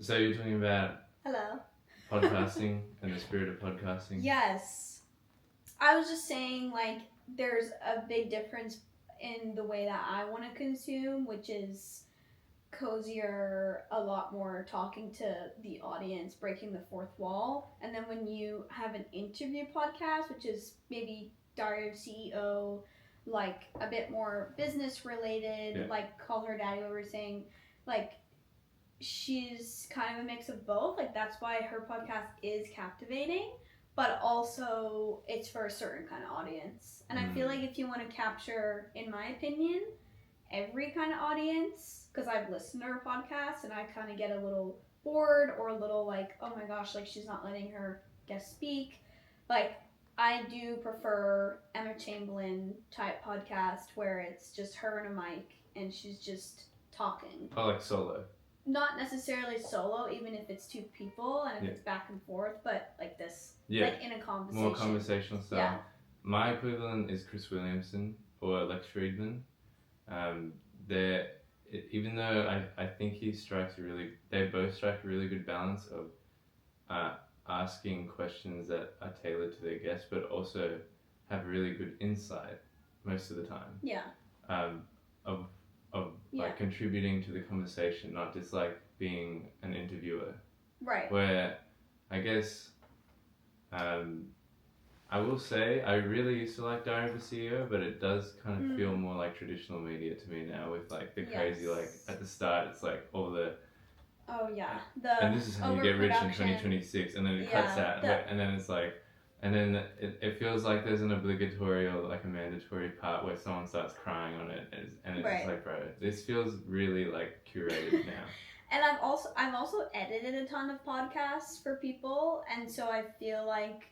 So you're talking about Hello. podcasting and the spirit of podcasting? Yes. I was just saying, like, there's a big difference in the way that I want to consume, which is cozier, a lot more talking to the audience, breaking the fourth wall. And then when you have an interview podcast, which is maybe Diary of CEO, like a bit more business related, like Call Her Daddy, what we were saying, like, she's kind of a mix of both. Like, that's why her podcast is captivating, but also it's for a certain kind of audience. And I feel like if you want to capture, in my opinion, every kind of audience, because I've listened to her podcast and I kind of get a little bored or a little like, oh my gosh, like she's not letting her guest speak. Like, I do prefer Emma Chamberlain type podcast where it's just her and a mic and she's just talking. Oh, like solo. Not necessarily solo, even if it's two people and if it's back and forth, but like this, like in a conversation. More conversational style. Yeah. My equivalent is Chris Williamson or Lex Friedman. Even though I think they both strike a really good balance of asking questions that are tailored to their guests, but also have really good insight most of the time. Yeah. Of like contributing to the conversation, not just like being an interviewer. Right. Where I guess I will say I really used to like Diary of a CEO, but it does kind of feel more like traditional media to me now with like the crazy, like at the start it's like all the and this is how you get rich in 2026 and then it cuts out and then it's like and then it feels like there's an obligatory or like a mandatory part where someone starts crying on it and it's just like, bro, this feels really like curated now. And I've also edited a ton of podcasts for people, and so I feel like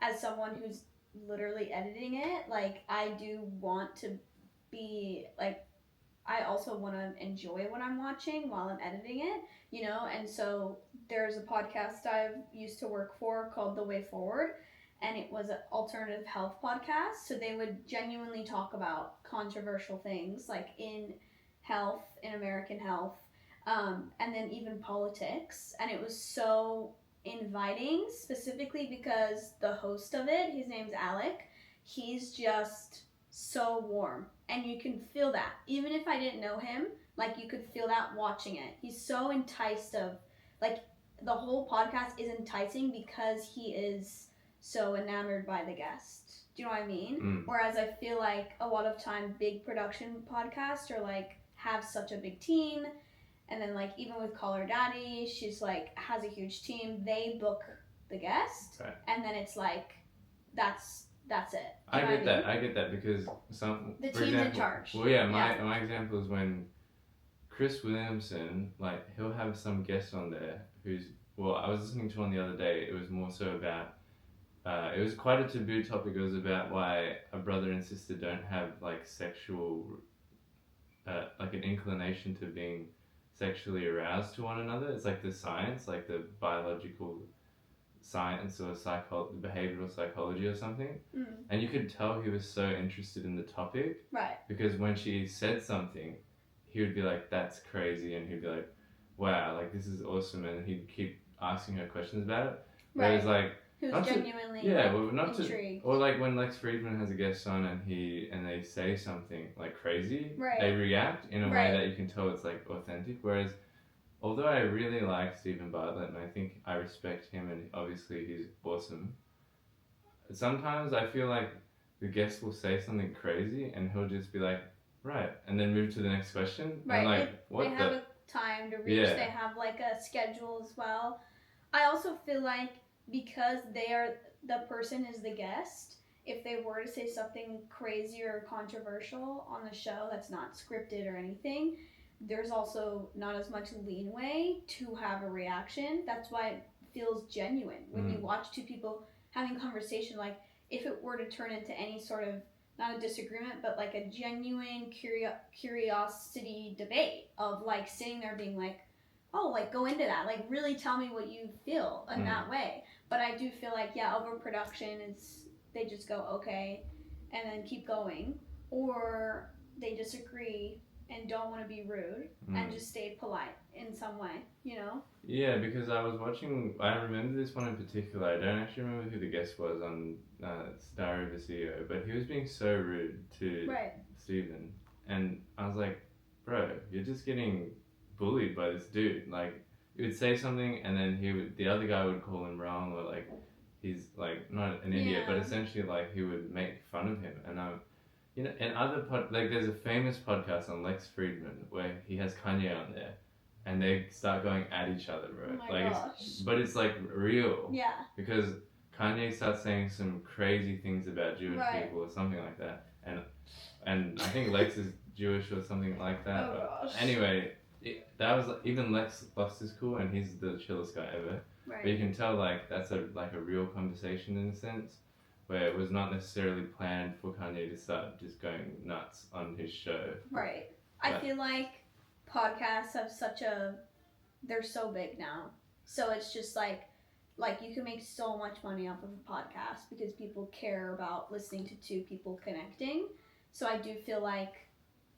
as someone who's literally editing it, like I do want to be like, I also want to enjoy what I'm watching while I'm editing it, you know? And so there's a podcast I used to work for called The Way Forward, and it was an alternative health podcast. So they would genuinely talk about controversial things like in health, in American health, and then even politics. And it was so inviting, specifically because the host of it, his name's Alec, he's just so warm, and you can feel that even if I didn't know him, like you could feel that watching it. He's so enticed of, like, the whole podcast is enticing because he is so enamored by the guest. Do you know what I mean? Whereas I feel like a lot of time big production podcasts are like have such a big team, and then like even with Call Her Daddy, she's like has a huge team, they book the guest, and then it's like that's it. I get that because the team's in charge. Well, yeah, my example is when Chris Williamson, like he'll have some guest on there who's, well, I was listening to one the other day. It was more so about it was quite a taboo topic. It was about why a brother and sister don't have like sexual like an inclination to being sexually aroused to one another. It's like the science, like the biological science or behavioral psychology or something. And you could tell he was so interested in the topic, right? Because when she said something, he would be like, that's crazy, and he'd be like, wow, like this is awesome, and he'd keep asking her questions about it. Whereas like who's genuinely intrigued. Or like when Lex Friedman has a guest on and they say something like crazy, they react in a way that you can tell it's like authentic. Whereas although I really like Stephen Bartlett and I think I respect him and obviously he's awesome, sometimes I feel like the guest will say something crazy and he'll just be like, right, and then move to the next question. Right. And like, they have a time to reach. They have like a schedule as well. I also feel like because the person is the guest, if they were to say something crazy or controversial on the show that's not scripted or anything, there's also not as much leeway to have a reaction. That's why it feels genuine when you watch two people having conversation. Like if it were to turn into any sort of, not a disagreement, but like a genuine curiosity debate of like sitting there being like, oh, like go into that, like really tell me what you feel in that way. But I do feel like, overproduction is, they just go okay and then keep going, or they disagree and don't want to be rude and just stay polite. in some way, you know? Yeah, because I remember this one in particular. I don't actually remember who the guest was on Star of the CEO, but he was being so rude to Right. Stephen. And I was like, bro, you're just getting bullied by this dude. Like, he would say something, and then the other guy would call him wrong, or like, he's like, not an idiot, but Yeah. essentially, like, he would make fun of him. And you know, and like, there's a famous podcast on Lex Friedman where he has Kanye on there, and they start going at each other, bro. Oh my gosh. But it's like real. Yeah. Because Kanye starts saying some crazy things about Jewish Right. people or something like that, and I think Lex is Jewish or something like that. Oh but gosh. anyway, that was even Lex is cool, and he's the chillest guy ever. Right. But you can tell like that's a real conversation in a sense, where it was not necessarily planned for Kanye to start just going nuts on his show. Right. I feel like podcasts have they're so big now. So it's just like you can make so much money off of a podcast because people care about listening to two people connecting. So I do feel like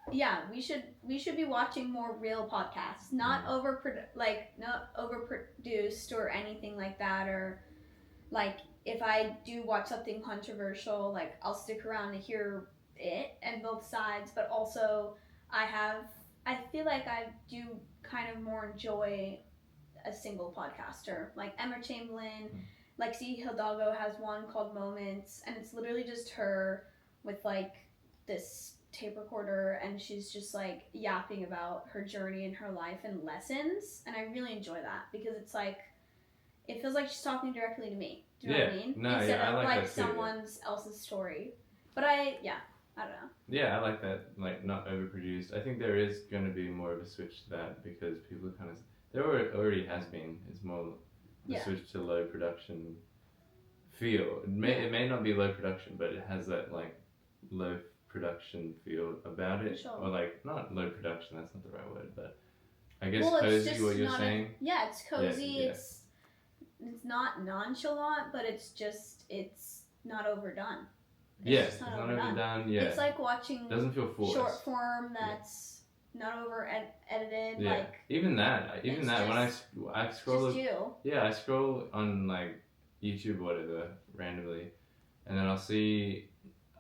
we should be watching more real podcasts, not not overproduced or anything like that, or like if I do watch something controversial, like I'll stick around to hear it and both sides, but also I feel like I do kind of more enjoy a single podcaster. Like Emma Chamberlain, Lexi Hidalgo has one called Moments, and it's literally just her with like this tape recorder, and she's just like yapping about her journey in her life and lessons, and I really enjoy that because it's like it feels like she's talking directly to me. Do you know what I mean? No, Instead of I like like that too, someone else's story. But I don't know. Yeah, I like that, like, not overproduced. I think there is going to be more of a switch to that because people kind of. There already has been. It's more the switch to low production feel. It may not be low production, but it has that, like, low production feel about it. Sure. Or, like, not low production, that's not the right word, but I guess It's cozy, what you're saying. It's cozy. Yeah. It's not nonchalant, but it's not overdone. It's not overdone. Yeah. It's like watching doesn't feel forced. Short form that's not over edited. Yeah. Like even that when I scroll. Just you. Yeah, I scroll on like YouTube or whatever randomly, and then I'll see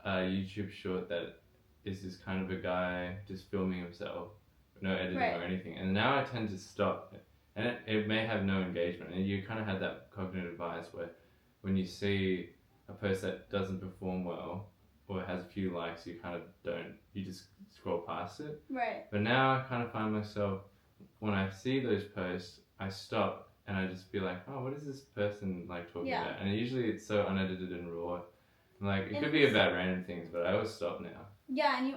a YouTube short that is this kind of a guy just filming himself, no editing or anything. And now I tend to stop, and it may have no engagement. And you kind of had that cognitive bias where when you see a post that doesn't perform well or has a few likes, you kind of you just scroll past it. Right. But now I kind of find myself, when I see those posts, I stop and I just be like, oh, what is this person like talking about? And usually it's so unedited and raw. Like, it could be about random things, but I always stop now. Yeah, and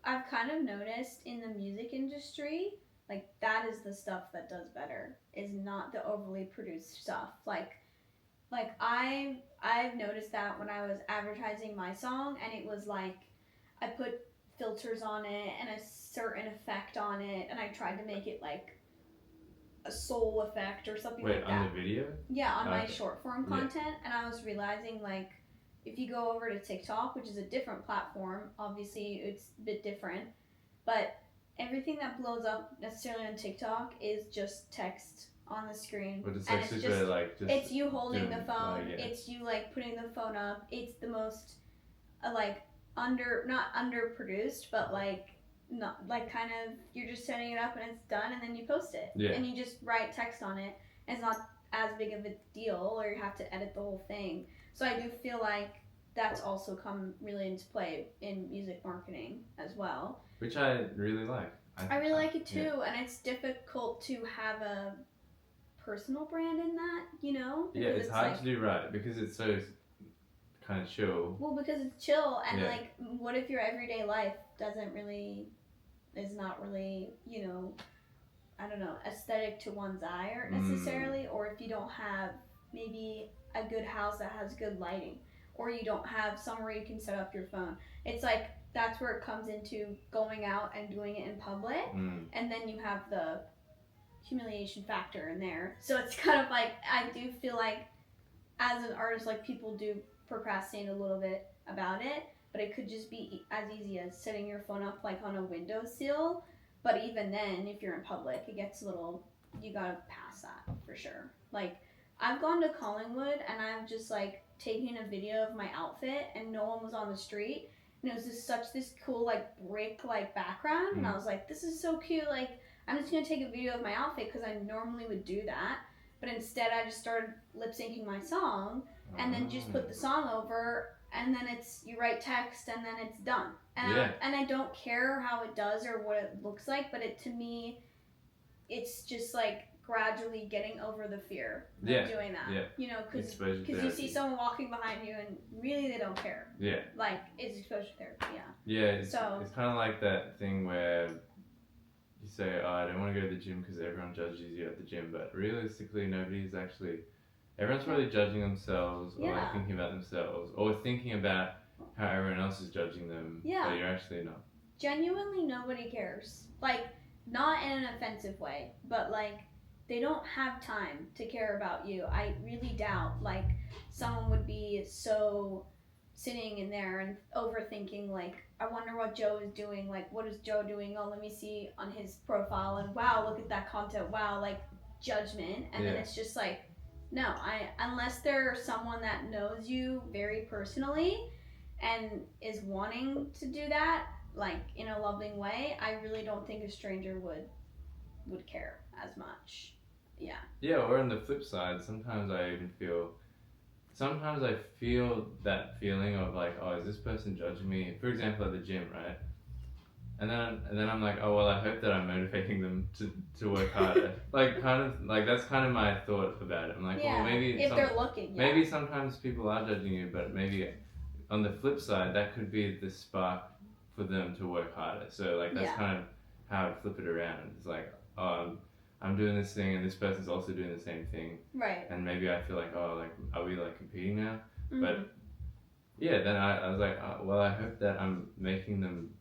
I've kind of noticed in the music industry, like, that is the stuff that does better, is not the overly produced stuff. Like I've noticed that when I was advertising my song, and it was like I put filters on it and a certain effect on it, and I tried to make it like a soul effect or something like that. Wait, on the video? Yeah, on my short form content, and I was realizing like if you go over to TikTok, which is a different platform, obviously it's a bit different, but everything that blows up necessarily on TikTok is just text on the screen, but it's and like it's super, just like, just it's you holding the phone, like, it's you like putting the phone up, it's the most like not underproduced, but like not like kind of you're just setting it up and it's done, and then you post it, and you just write text on it, and it's not as big of a deal, or you have to edit the whole thing. So I do feel like that's also come really into play in music marketing as well, which I really like. I really like it too, and it's difficult to have a personal brand in that, you know? Yeah, it's hard to do right because it's so kind of chill. Well, because it's chill, and like, what if your everyday life is not really, you know, I don't know, aesthetic to one's eye or necessarily, or if you don't have maybe a good house that has good lighting, or you don't have somewhere you can set up your phone. It's like, that's where it comes into going out and doing it in public, and then you have the humiliation factor in there. So it's kind of like, I do feel like as an artist, like, people do procrastinate a little bit about it, but it could just be as easy as setting your phone up like on a windowsill, But even then, if you're in public, it gets a little, you gotta pass that for sure. Like, I've gone to Collingwood and I've just like taken a video of my outfit and no one was on the street. And it was just this cool like brick like background. And I was like, this is so cute. Like, I'm just gonna take a video of my outfit because I normally would do that. But instead, I just started lip syncing my song and then just put the song over. And then you write text and then it's done. And I don't care how it does or what it looks like, but to me, it's just like gradually getting over the fear of doing that. Yeah. You know, because you see someone walking behind you and really they don't care. Yeah. Like, it's exposure therapy, yeah. Yeah, it's kind of like that thing where you say, oh, I don't want to go to the gym because everyone judges you at the gym, but realistically, everyone's probably judging themselves or like thinking about themselves or thinking about how everyone else is judging them, but you're actually not. Genuinely, nobody cares. Like, not in an offensive way, but like, they don't have time to care about you. I really doubt, like, someone would be so sitting in there and overthinking, like, I wonder what Joe is doing, like, what is Joe doing? Oh, let me see on his profile, and wow, look at that content, wow, like, judgment, and then it's just like, no, unless there's someone that knows you very personally and is wanting to do that, like, in a loving way, I really don't think a stranger would care as much. Yeah. Yeah, or on the flip side, sometimes I feel that feeling of like, oh, is this person judging me? For example, at the gym, right? And then I'm like, oh, well, I hope that I'm motivating them to work harder. Like, kind of, like, that's kind of my thought about it. I'm like, well, maybe if they're looking, maybe sometimes people are judging you, but maybe on the flip side, that could be the spark for them to work harder. So, like, that's kind of how I'd flip it around. It's like, oh, I'm doing this thing and this person's also doing the same thing. Right. And maybe I feel like, oh, like, are we, like, competing now? Mm-hmm. But, yeah, then I was like, oh, well, I hope that I'm making them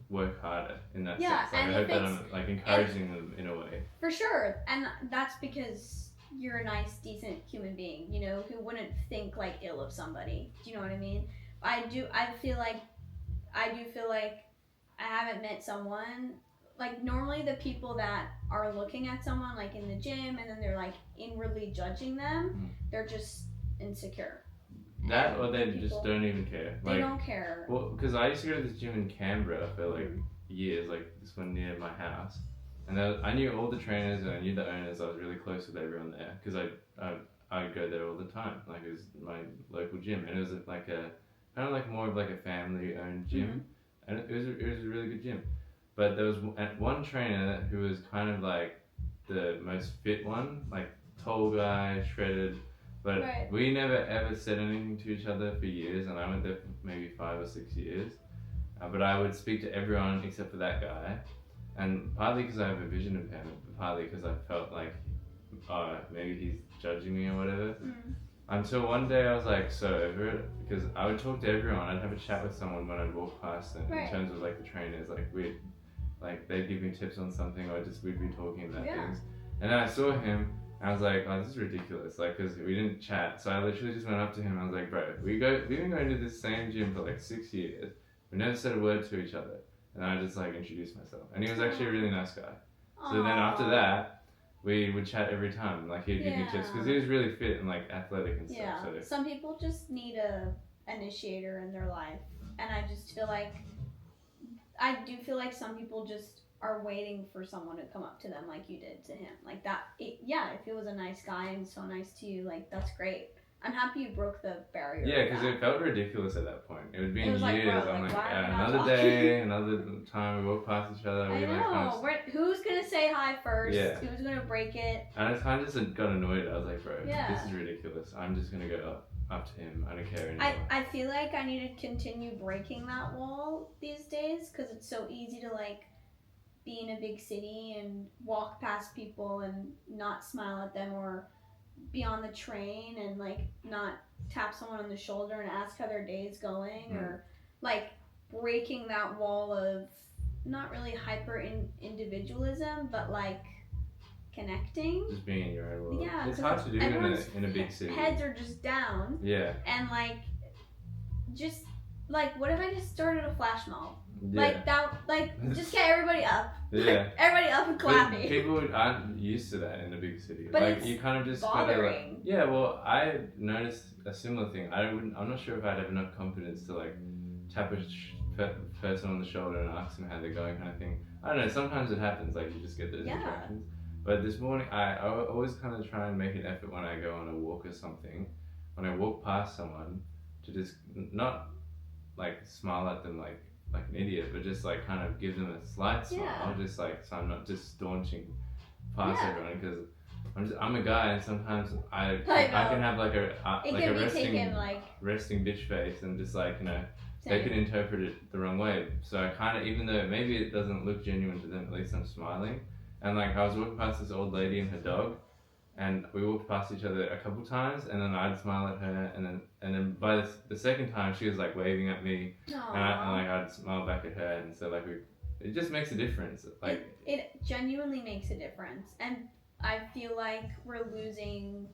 work harder in that sense. Like, I hope that I'm, like, encouraging them in a way. For sure. And that's because you're a nice, decent human being, you know, who wouldn't think, like, ill of somebody. Do you know what I mean? I do feel like I haven't met someone, like, normally the people that are looking at someone, like, in the gym, and then they're, like, inwardly judging them, they're just insecure. That, or they just don't even care. They don't care. Well, because I used to go to this gym in Canberra for, like, years, like, this one near my house. And I knew all the trainers and I knew the owners. I was really close with everyone there because I'd go there all the time. Like, it was my local gym. And it was, like, kind of like more of, like, a family-owned gym. And it was a really good gym. But there was one trainer who was kind of like the most fit one, like tall guy, shredded. But we never ever said anything to each other for years, and I went there for maybe 5 or 6 years. But I would speak to everyone except for that guy, and partly because I have a vision impairment, but partly because I felt like, oh, maybe he's judging me or whatever. Until one day I was like so over it, because I would talk to everyone. I'd have a chat with someone when I'd walk past them in terms of like the trainers, like they'd give me tips on something, or just we'd be talking about things. And then I saw him, and I was like, oh, this is ridiculous, like, because we didn't chat. So I literally just went up to him, and I was like, bro, we've been going to this same gym for like 6 years. We never said a word to each other. And I just like introduced myself. And he was actually a really nice guy. So then after that, we would chat every time. Like, he'd give me tips, because he was really fit and like athletic and stuff. So some people just need a initiator in their life. And I just feel like, I do feel like some people just are waiting for someone to come up to them like you did to him. Like that, if he was a nice guy and so nice to you, like, that's great. I'm happy you broke the barrier. Yeah, because it felt ridiculous at that point. It would be in years. Like, bro, I'm like, another day, another time we walk past each other. I know. Who's going to say hi first? Yeah. Who's going to break it? And I kind of just got annoyed. I was like, bro, this is ridiculous. I'm just going to go up to him. I don't care anymore. I feel like I need to continue breaking that wall these days, because it's so easy to, like, be in a big city and walk past people and not smile at them, or be on the train and like not tap someone on the shoulder and ask how their day's going, or like breaking that wall of not really hyper individualism, but like connecting. Just being in your own world. Yeah, it's hard to do in a big city. Heads are just down. Yeah. And like, just like, what if I just started a flash mob? Yeah. Like that, like just get everybody up Yeah. Everybody up and But clapping. people aren't used to that in a big city. But like it's you kind of just bothering. gotta like, yeah. Well, I noticed a similar thing. I'm not sure if I'd have enough confidence to like tap a person on the shoulder and ask them how they're going, kind of thing. I don't know. Sometimes it happens. Like you just get those Yeah. interactions. But this morning, I always kind of try and make an effort when I go on a walk or something. When I walk past someone, to just not like smile at them like an idiot, but just like kind of give them a slight smile, Yeah. just like so I'm not just staunching past Yeah. everyone because I'm a guy and sometimes I know. can have like a It like can a be resting taken like resting bitch face and just like they same. can interpret it the wrong way. So I kind of, even though maybe it doesn't look genuine to them, at least I'm smiling. And like I was walking past this old lady and her dog, and we walked past each other a couple times, and then I'd smile at her, and then by the second time she was like waving at me, and like I'd smile back at her, and so like it just makes a difference. Like it genuinely makes a difference, and I feel like we're losing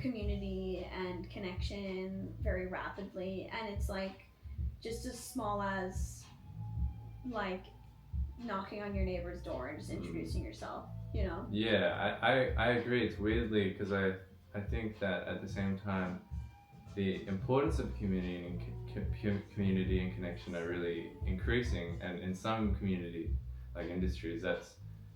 community and connection very rapidly, and it's like just as small as like knocking on your neighbor's door and just introducing yourself, you know? Yeah, I agree. It's weirdly because I think that at the same time, the importance of community community and connection are really increasing, and in some community like industries, that's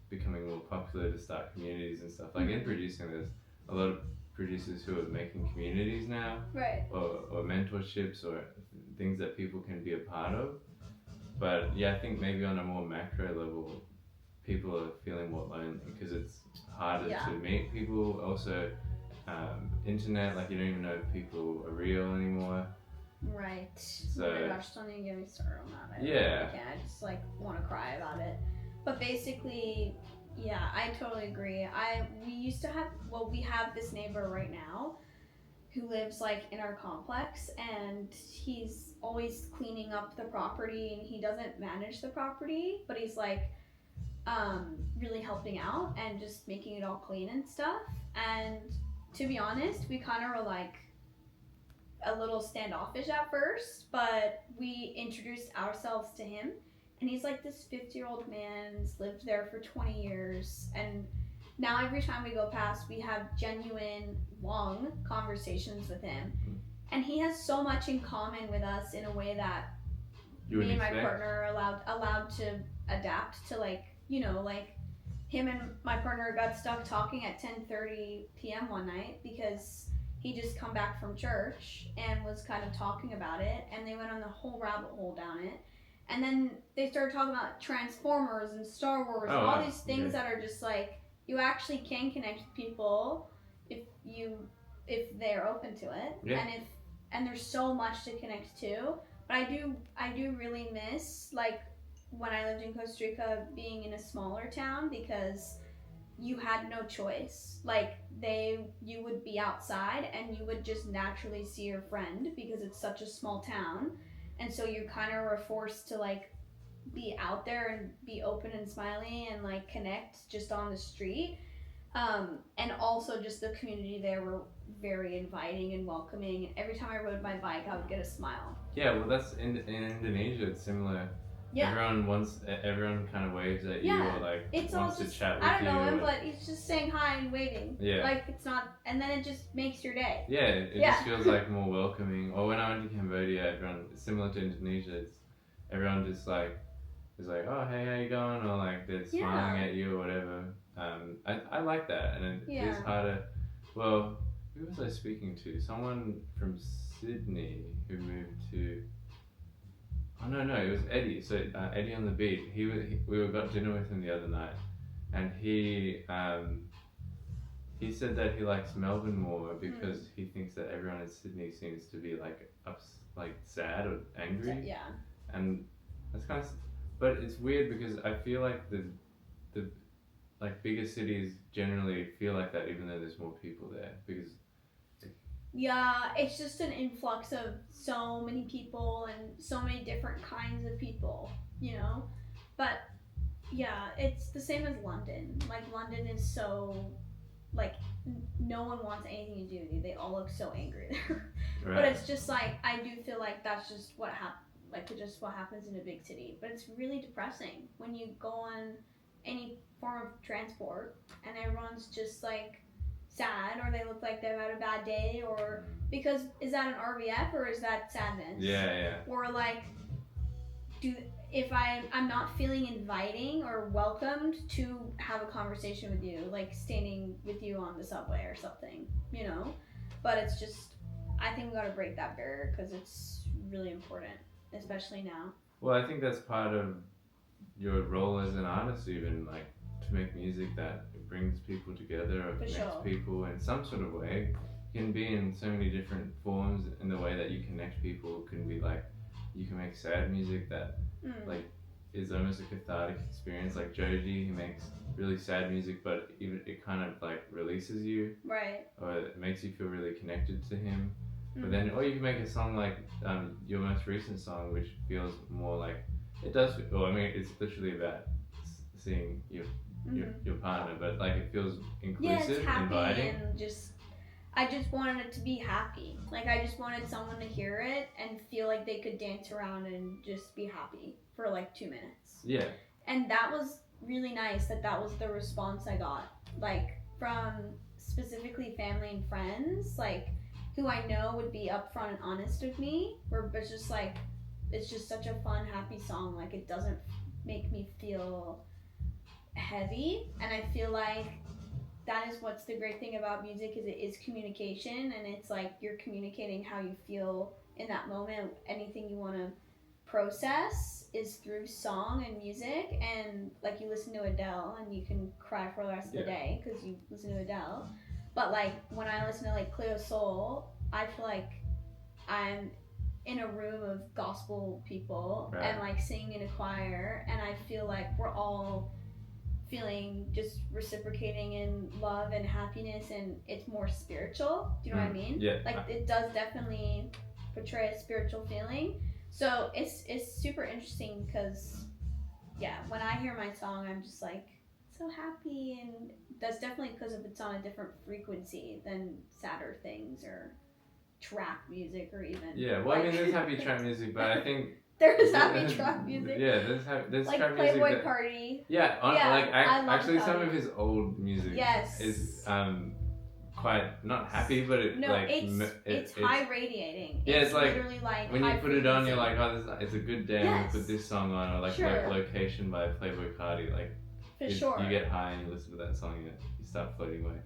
becoming more popular to start communities and stuff. Like in producing, there's a lot of producers who are making communities now, Right. or mentorships or things that people can be a part of. But yeah, I think maybe on a more macro level, people are feeling more lonely because it's harder to meet people. Also, internet, like you don't even know if people are real anymore. Right. So, oh my gosh, don't even get me started on that. I just like want to cry about it. But basically, yeah, I totally agree. We have this neighbor right now who lives like in our complex, and he's always cleaning up the property, and he doesn't manage the property, but he's like really helping out and just making it all clean and stuff. And to be honest, we kind of were like a little standoffish at first, but we introduced ourselves to him, and he's like this 50-year-old man, has lived there for 20 years, and now every time we go past, we have genuine, long conversations with him, and he has so much in common with us in a way that me and my partner are allowed to adapt to, like, you know, like him and my partner got stuck talking at 10:30 p.m. one night because he just come back from church and was kind of talking about it, and they went on the whole rabbit hole down it, and then they started talking about Transformers and Star Wars and all these things that are just like, you actually can connect with people if they're open to it, and there's so much to connect to. But I do really miss, like, when I lived in Costa Rica, being in a smaller town, because you had no choice. Like, you would be outside and you would just naturally see your friend because it's such a small town, and so you kind of were forced to like be out there and be open and smiley and like connect just on the street. And also just the community there were very inviting and welcoming. Every time I rode my bike, I would get a smile. Yeah, well, that's in Indonesia. It's similar. Yeah. Everyone kind of waves at you, or like wants to chat with you. I don't know him, but he's just saying hi and waving. Yeah. Like, it's not, and then it just makes your day. Yeah, it just feels like more welcoming. Or when I went to Cambodia, everyone, similar to Indonesia, everyone just like is like, oh, hey, how you going? Or like they're smiling at you or whatever. I like that, and it is harder. Well, who was I speaking to? Someone from Sydney who moved to. Oh no, it was Eddie. So Eddie on the beat. We got dinner with him the other night, and he said that he likes Melbourne more because he thinks that everyone in Sydney seems to be like sad or angry. Yeah. And that's kind of, but it's weird because I feel like the like bigger cities generally feel like that, even though there's more people there, because. Yeah, it's just an influx of so many people and so many different kinds of people, you know? But yeah, it's the same as London. Like, London is so, like, no one wants anything to do with you. They all look so angry there. Right. But it's just like, I do feel like that's just what happens in a big city. But it's really depressing when you go on any form of transport, and everyone's just like sad, or they look like they've had a bad day, or because is that an RBF or is that sadness? Yeah. Or like, if I'm not feeling inviting or welcomed to have a conversation with you, like standing with you on the subway or something, you know. But it's just, I think we gotta break that barrier because it's really important, especially now. Well, I think that's part of your role as an artist, even like to make music that brings people together or connects people in some sort of way. It can be in so many different forms. In the way that you connect people, it can be like you can make sad music that like is almost a cathartic experience. Like Joji, he makes really sad music, but even it kind of like releases you, right? Or it makes you feel really connected to him. But then, or you can make a song like your most recent song, which feels more like it does. Well, I mean, it's literally about seeing your partner, but like it feels inclusive, it's happy inviting, and just. I just wanted it to be happy. Like I just wanted someone to hear it and feel like they could dance around and just be happy for like 2 minutes. Yeah. And that was really nice that was the response I got. Like from specifically family and friends, like who I know would be upfront and honest with me, where it's just like it's just such a fun, happy song. Like it doesn't make me feel heavy, and I feel like that is what's the great thing about music is it is communication, and it's like you're communicating how you feel in that moment. Anything you want to process is through song and music, and like you listen to Adele and you can cry for the rest of the day because you listen to Adele. But like when I listen to like Cleo Soul, I feel like I'm in a room of gospel people and like singing in a choir, and I feel like we're all feeling just reciprocating in love and happiness, and it's more spiritual. Do you know what I mean? Yeah. Like it does definitely portray a spiritual feeling. So it's super interesting because when I hear my song, I'm just like so happy, and that's definitely because of it's on a different frequency than sadder things or trap music or even. Yeah, well, like, I mean, there's happy trap music, but I think there's happy trap music. Yeah, there's like trap Playboy music. Cardi. Like actually, some of his old music is quite not happy, but it's high radiating. Yeah, it's like literally like when you put it on, you're like, oh, it's a good day. Yes. Put this song on, or like Location by Playboy Cardi, like you get high and you listen to that song and you start floating away.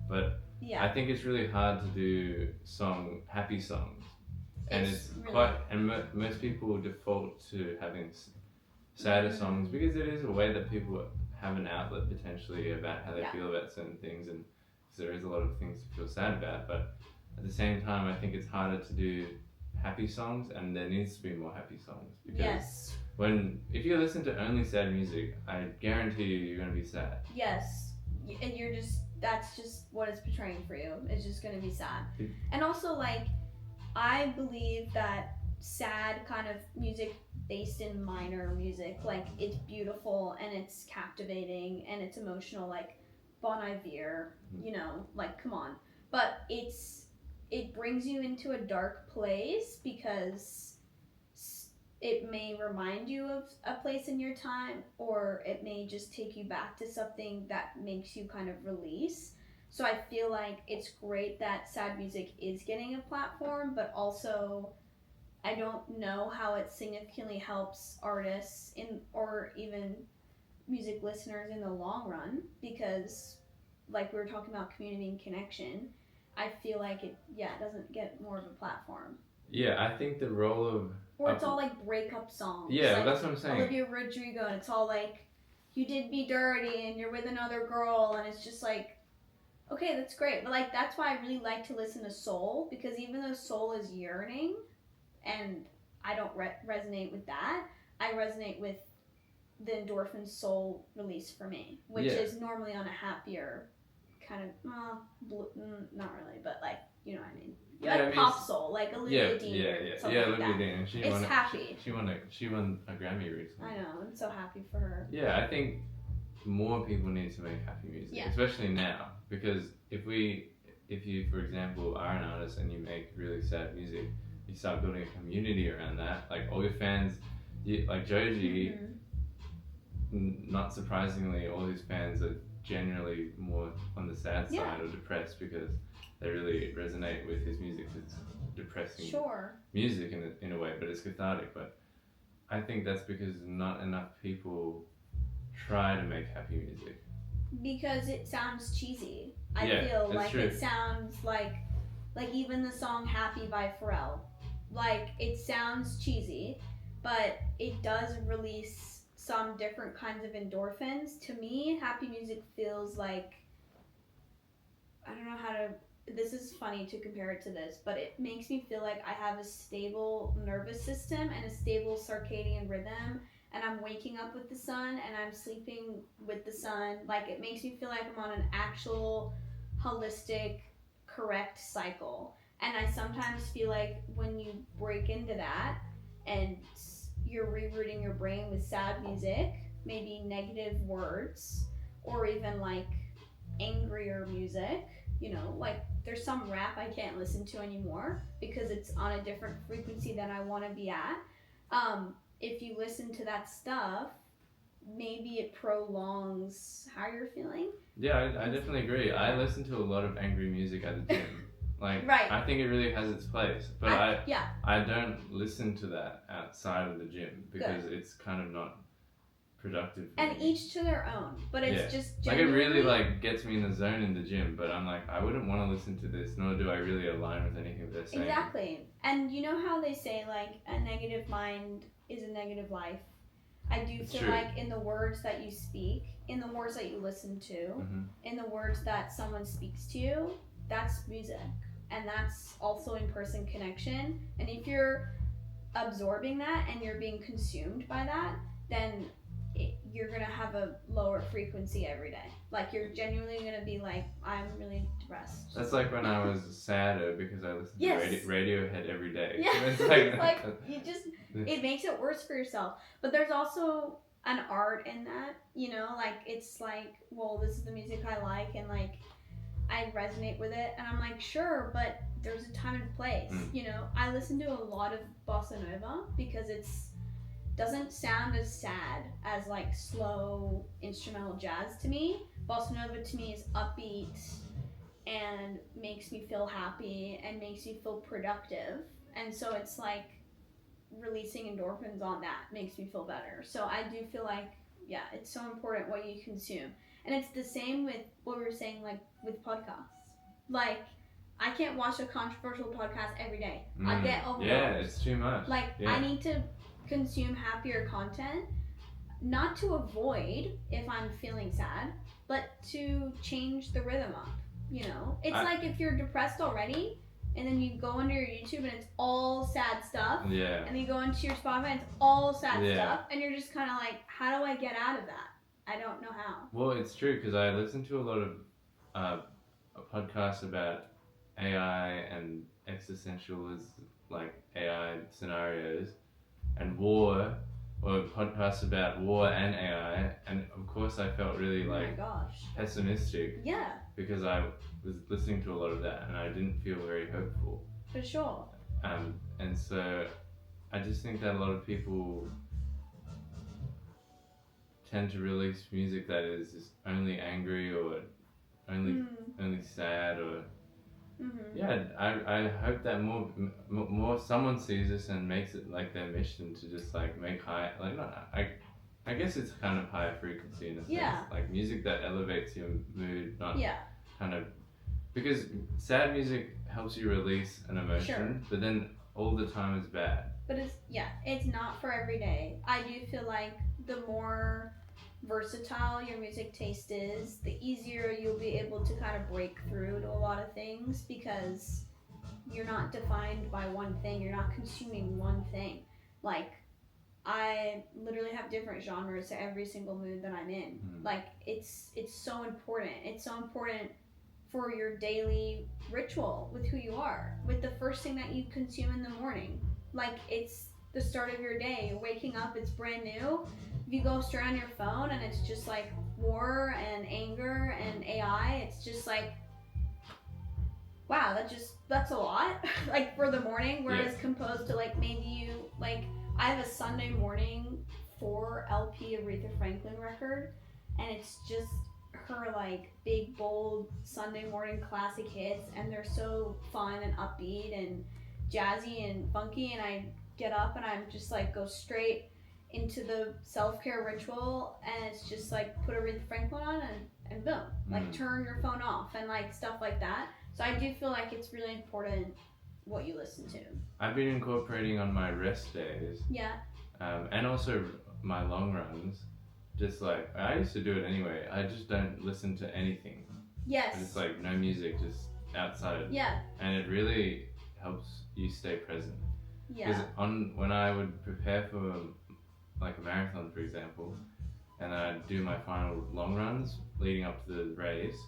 But I think it's really hard to do happy songs. And it's really quite, and most people default to having sadder songs because it is a way that people have an outlet potentially about how they feel about certain things, and there is a lot of things to feel sad about. But at the same time, I think it's harder to do happy songs, and there needs to be more happy songs because if you listen to only sad music, I guarantee you're going to be sad. Yes, and that's just what it's portraying for you. It's just going to be sad, and also like. I believe that sad kind of music based in minor music, like it's beautiful and it's captivating and it's emotional, like Bon Iver, you know, like come on. But it brings you into a dark place because it may remind you of a place in your time, or it may just take you back to something that makes you kind of release. So I feel like it's great that sad music is getting a platform, but also I don't know how it significantly helps artists or even music listeners in the long run, because like we were talking about community and connection, I feel like it doesn't get more of a platform. Yeah, I think the role of... Or it's all like breakup songs. Yeah, like that's what I'm saying. Olivia Rodrigo, and it's all like, you did me dirty and you're with another girl, and it's just like, okay, that's great. But like that's why I really like to listen to soul, because even though soul is yearning, and I don't resonate with that, I resonate with the endorphin soul release for me, which is normally on a happier kind of, not really, but like, you know what I mean. Like pop soul, like Olivia Dean or something like Olivia that. Dean. It's happy. She won a Grammy recently. I know, I'm so happy for her. Yeah, I think more people need to make happy music, especially now, because if you, for example, are an artist and you make really sad music, you start building a community around that. Like all your fans, like Joji, not surprisingly, all his fans are generally more on the sad side or depressed because they really resonate with his music. It's depressing music in a way, but it's cathartic. But I think that's because not enough people try to make happy music. Because it sounds cheesy. I feel like true. It sounds like even the song Happy by Pharrell. Like, it sounds cheesy, but it does release some different kinds of endorphins. To me, happy music feels like, I don't know how to, this is funny to compare it to this, but it makes me feel like I have a stable nervous system and a stable circadian rhythm, and I'm waking up with the sun and I'm sleeping with the sun. Like, it makes me feel like I'm on an actual holistic, correct cycle. And I sometimes feel like when you break into that and you're rerouting your brain with sad music, maybe negative words, or even like angrier music, like there's some rap I can't listen to anymore because it's on a different frequency than I want to be at. If you listen to that stuff, maybe it prolongs how you're feeling. Yeah, I definitely agree. I listen to a lot of angry music at the gym. Like, right. I think it really has its place, but I don't listen to that outside of the gym because it's kind of not productive for and me. Each to their own, but it's just genuinely... Like, it really, like, gets me in the zone in the gym, but I'm like, I wouldn't want to listen to this, nor do I really align with anything they're saying. Exactly. And you know how they say, like, a negative mind is a negative life? I do feel like in the words that you speak, in the words that you listen to, in the words that someone speaks to you, that's music. And that's also in-person connection. And if you're absorbing that and you're being consumed by that, then you're going to have a lower frequency every day. Like, you're genuinely going to be like, I'm really depressed. That's like when I was sadder because I listened to Radiohead every day. Yeah. It's like you just, it makes it worse for yourself. But there's also an art in that, like, it's like, well, this is the music I like and like I resonate with it, and I'm like, sure, but there's a time and place. I listen to a lot of bossa nova because it's doesn't sound as sad as like slow instrumental jazz to me. Bossa nova to me is upbeat and makes me feel happy and makes me feel productive, and so it's like releasing endorphins on that makes me feel better. So I do feel like, yeah, it's so important what you consume. And it's the same with what we were saying, like with podcasts. Like, I can't watch a controversial podcast every day. I get overwhelmed. Yeah, it's too much. Like, I need to consume happier content, not to avoid if I'm feeling sad, but to change the rhythm up. It's like if you're depressed already, and then you go into your YouTube and it's all sad stuff. Yeah. And then you go into your Spotify and it's all sad stuff, and you're just kind of like, how do I get out of that? I don't know how. Well, it's true because I listen to a lot of podcasts about AI and existentialism, like AI scenarios, and war, or podcasts about war and AI, and of course I felt really pessimistic. Yeah. Because I was listening to a lot of that and I didn't feel very hopeful. For sure. And so I just think that a lot of people tend to release music that is just only angry or only sad or I hope that more someone sees this and makes it like their mission to just like make I guess it's kind of higher frequency in a sense, like music that elevates your mood, not kind of, because sad music helps you release an emotion, but then all the time is bad. But it's not for every day. I do feel like the more versatile your music taste is, the easier you'll be able to kind of break through to a lot of things because you're not defined by one thing. You're not consuming one thing. Like, I literally have different genres to every single mood that I'm in. Like, it's so important. It's so important for your daily ritual with who you are, with the first thing that you consume in the morning. Like, it's the start of your day. You're waking up, it's brand new. If you go straight on your phone and it's just like war and anger and AI, it's just like, wow, that's a lot. Like, for the morning, whereas composed to like maybe you like, I have a Sunday morning 4 LP Aretha Franklin record, and it's just her like big bold Sunday morning classic hits, and they're so fun and upbeat and jazzy and funky, and I get up and I'm just like go straight into the self-care ritual, and it's just like put Aretha Franklin on and boom, like turn your phone off and like stuff like that. So I do feel like it's really important what you listen to. I've been incorporating on my rest days. Yeah. And also my long runs. Just like, I used to do it anyway. I just don't listen to anything. Yes. Just like no music, just outside. Yeah. And it really helps you stay present. Yeah. Because when I would prepare for like a marathon, for example, and I'd do my final long runs leading up to the race,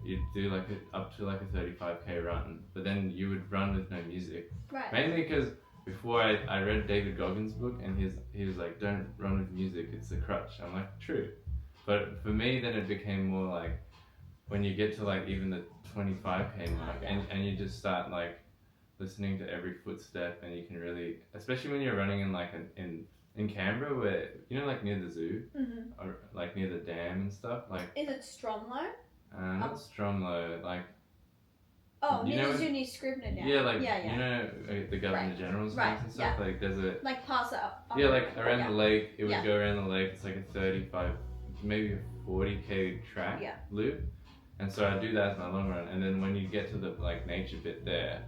you'd do like up to like a 35k run, but then you would run with no music. Right. Mainly because before I read David Goggins' book, and he was like, don't run with music, it's a crutch. I'm like, true. But for me, then it became more like when you get to like even the 25k mark, and you just start like listening to every footstep, and you can really, especially when you're running in like in Canberra, where you know, like near the zoo, or like near the dam and stuff. Like, is it Stromlo? Not Stromlo, like. Oh, near the zoo, near Scribner Dam. Yeah, like you know the Governor General's house and stuff. Like there's a like pass up. Yeah, like around the lake. It would go around the lake. It's like a 35, maybe a 40k track loop. And so I do that as my long run, and then when you get to the like nature bit there,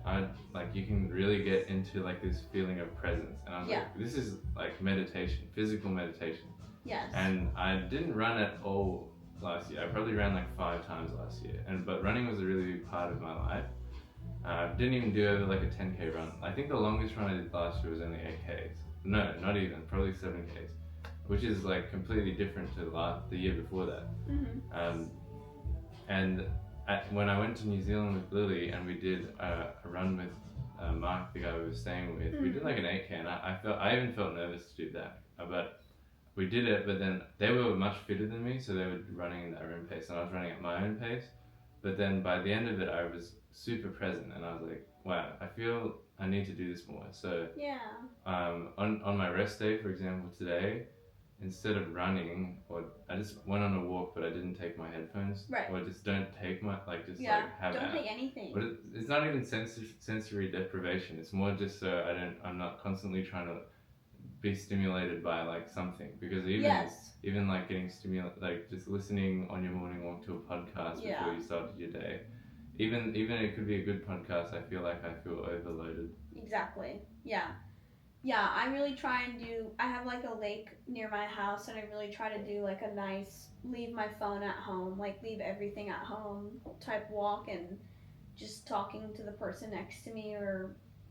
you can really get into like this feeling of presence, and I was like, this is like meditation, physical meditation. Yes. And I didn't run at all last year. I probably ran like 5 times last year, but running was a really big part of my life. I didn't even do over like a 10k run. I think the longest run I did last year was only 8ks. No, not even, probably 7ks, which is like completely different to the year before that. And when I went to New Zealand with Lily and we did a run with Mark, the guy we were staying with, we did like an 8k, and I even felt nervous to do that, but we did it. But then they were much fitter than me, so they were running at their own pace, and I was running at my own pace. But then by the end of it, I was super present, and I was like, wow, I feel I need to do this more. So on my rest day, for example, today, instead of running, or I just went on a walk, but I didn't take my headphones, or just don't take my have don't take anything. But it's not even sensory deprivation. It's more just so I'm not constantly trying to be stimulated by like something, because even like getting stimulated, like just listening on your morning walk to a podcast before you started your day, even it could be a good podcast, I feel overloaded. Exactly. Yeah, I really try and I have like a lake near my house, and I really try to do like a nice leave my phone at home, like leave everything at home type walk, and just talking to the person next to me,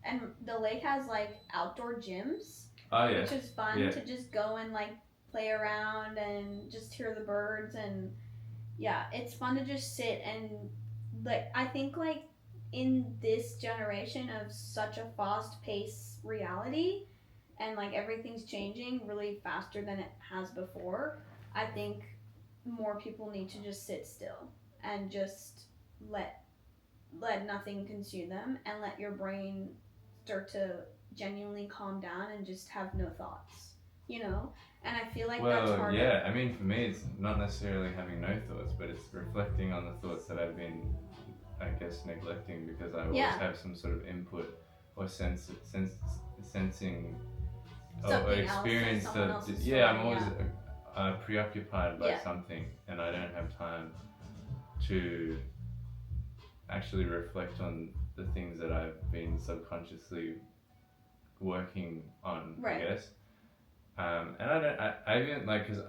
and the lake has like outdoor gyms. Oh yeah. Which is fun to just go and like play around and just hear the birds, and it's fun to just sit and like, I think like in this generation of such a fast-paced reality, and like everything's changing really faster than it has before, I think more people need to just sit still and just let nothing consume them, and let your brain start to genuinely calm down and just have no thoughts, and I feel like that's hard. I mean, for me, it's not necessarily having no thoughts, but it's reflecting on the thoughts that I've been, I guess, neglecting, because I always have some sort of input or sensing or experience of I'm always preoccupied by something, and I don't have time to actually reflect on the things that I've been subconsciously working on, I guess. And I even like, because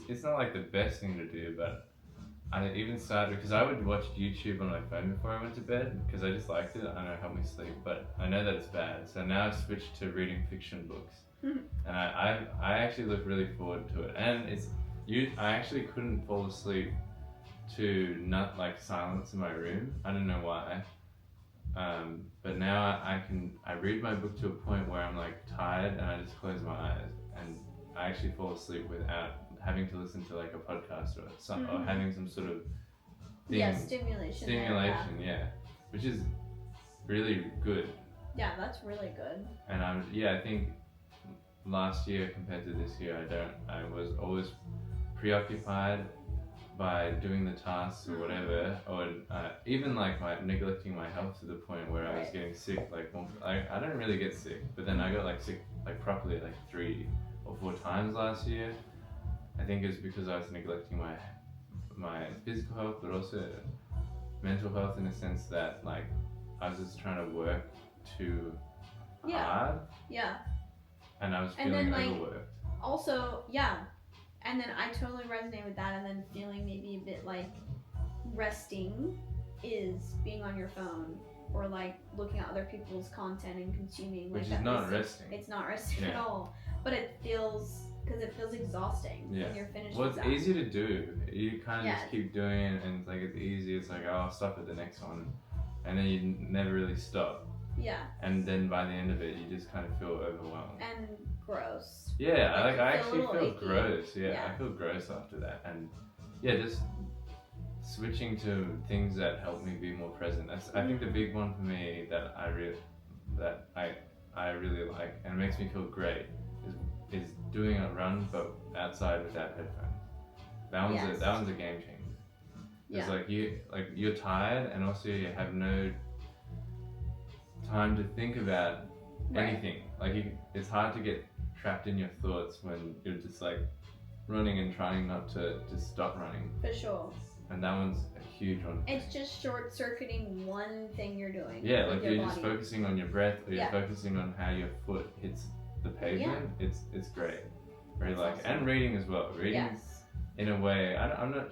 it's not like the best thing to do, but I even started, because I would watch YouTube on my phone before I went to bed, because I just liked it. I know it helped me sleep, but I know that it's bad. So now I've switched to reading fiction books, and I actually look really forward to it. And I actually couldn't fall asleep to not like silence in my room. I don't know why. But now I read my book to a point where I'm like tired, and I just close my eyes, and I actually fall asleep without having to listen to like a podcast or having some sort of stimulation, which is really good. Yeah, that's really good. And I think last year compared to this year, I was always preoccupied by doing the tasks or whatever, or even like neglecting my health to the point where I was getting sick. I don't really get sick, but then I got like sick like properly like 3 or 4 times last year. I think it's because I was neglecting my physical health, but also mental health in a sense that like I was just trying to work too hard. Yeah. And I was And feeling then, like, overworked. Also, yeah. And then I totally resonate with that, and then feeling maybe a bit like resting is being on your phone or like looking at other people's content and consuming. Which like is that not resting. It's not resting at all. But it feels, because it feels exhausting when you're finished well, with it's that. easy to do. You kind of just keep doing it, and it's like it's easy. It's like, oh, I'll stop at the next one. And then you never really stop. Yeah. And then by the end of it, you just kind of feel overwhelmed. And gross. Yeah, I actually feel icky. gross. Yeah, I feel gross after that. And yeah, just switching to things that help me be more present. I think the big one for me that I really like and makes me feel great is doing a run but outside without headphones. That one's a game changer. It's like you're tired and also you have no time to think about anything. It's hard to get trapped in your thoughts when you're just like running and trying not to stop running. For sure. And that one's a huge one. It's just short-circuiting one thing you're doing. Yeah, like you're just focusing on your breath, or you're focusing on how your foot hits the pavement. It's great. Very like, awesome. And reading as well. Reading in a way, I'm not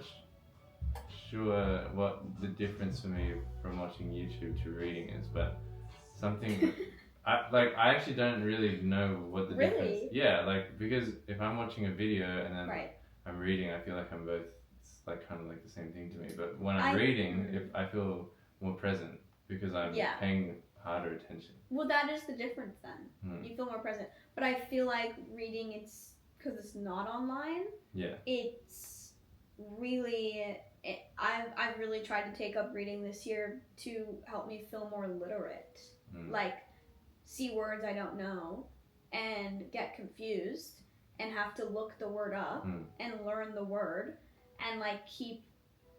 sure what the difference for me from watching YouTube to reading is, but something I actually don't really know what the difference. Yeah, like because if I'm watching a video and then I'm reading, I feel like I'm both. It's like kind of like the same thing to me. But when I'm reading, if I feel more present because I'm paying harder attention. Well, that is the difference then. You feel more present. But I feel like reading, it's because it's not online. Yeah. It's really. I've really tried to take up reading this year to help me feel more literate. Like, see words I don't know and get confused and have to look the word up and learn the word and like keep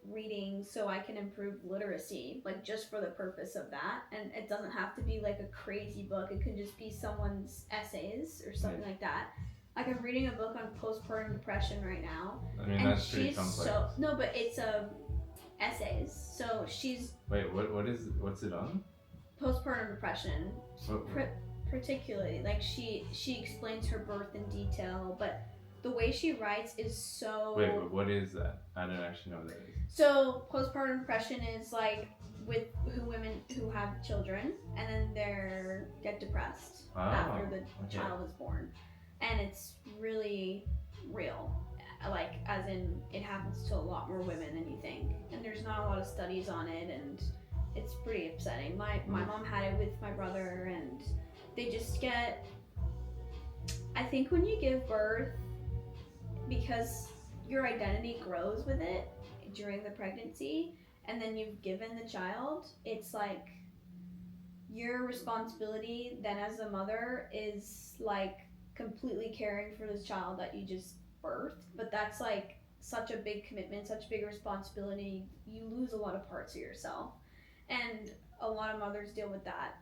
reading so I can improve literacy, like just for the purpose of that. And it doesn't have to be like a crazy book. It could just be someone's essays or something like that. Like I'm reading a book on postpartum depression right now. I mean, that's pretty complex. No, but it's essays. So she's... Wait, what's it on? Postpartum depression. Particularly, like she explains her birth in detail, but the way she writes is so... Wait, but what is that? I don't actually know what that is. So postpartum depression is like with women who have children and then they get depressed after the child is born, and it's really real. Like, as in, it happens to a lot more women than you think, and there's not a lot of studies on it, and it's pretty upsetting. My mom had it with my brother, and they just get... I think when you give birth, because your identity grows with it during the pregnancy, and then you've given the child, it's like your responsibility then as a mother is like completely caring for this child that you just birthed. But that's like such a big commitment, such a big responsibility. You lose a lot of parts of yourself, and a lot of mothers deal with that.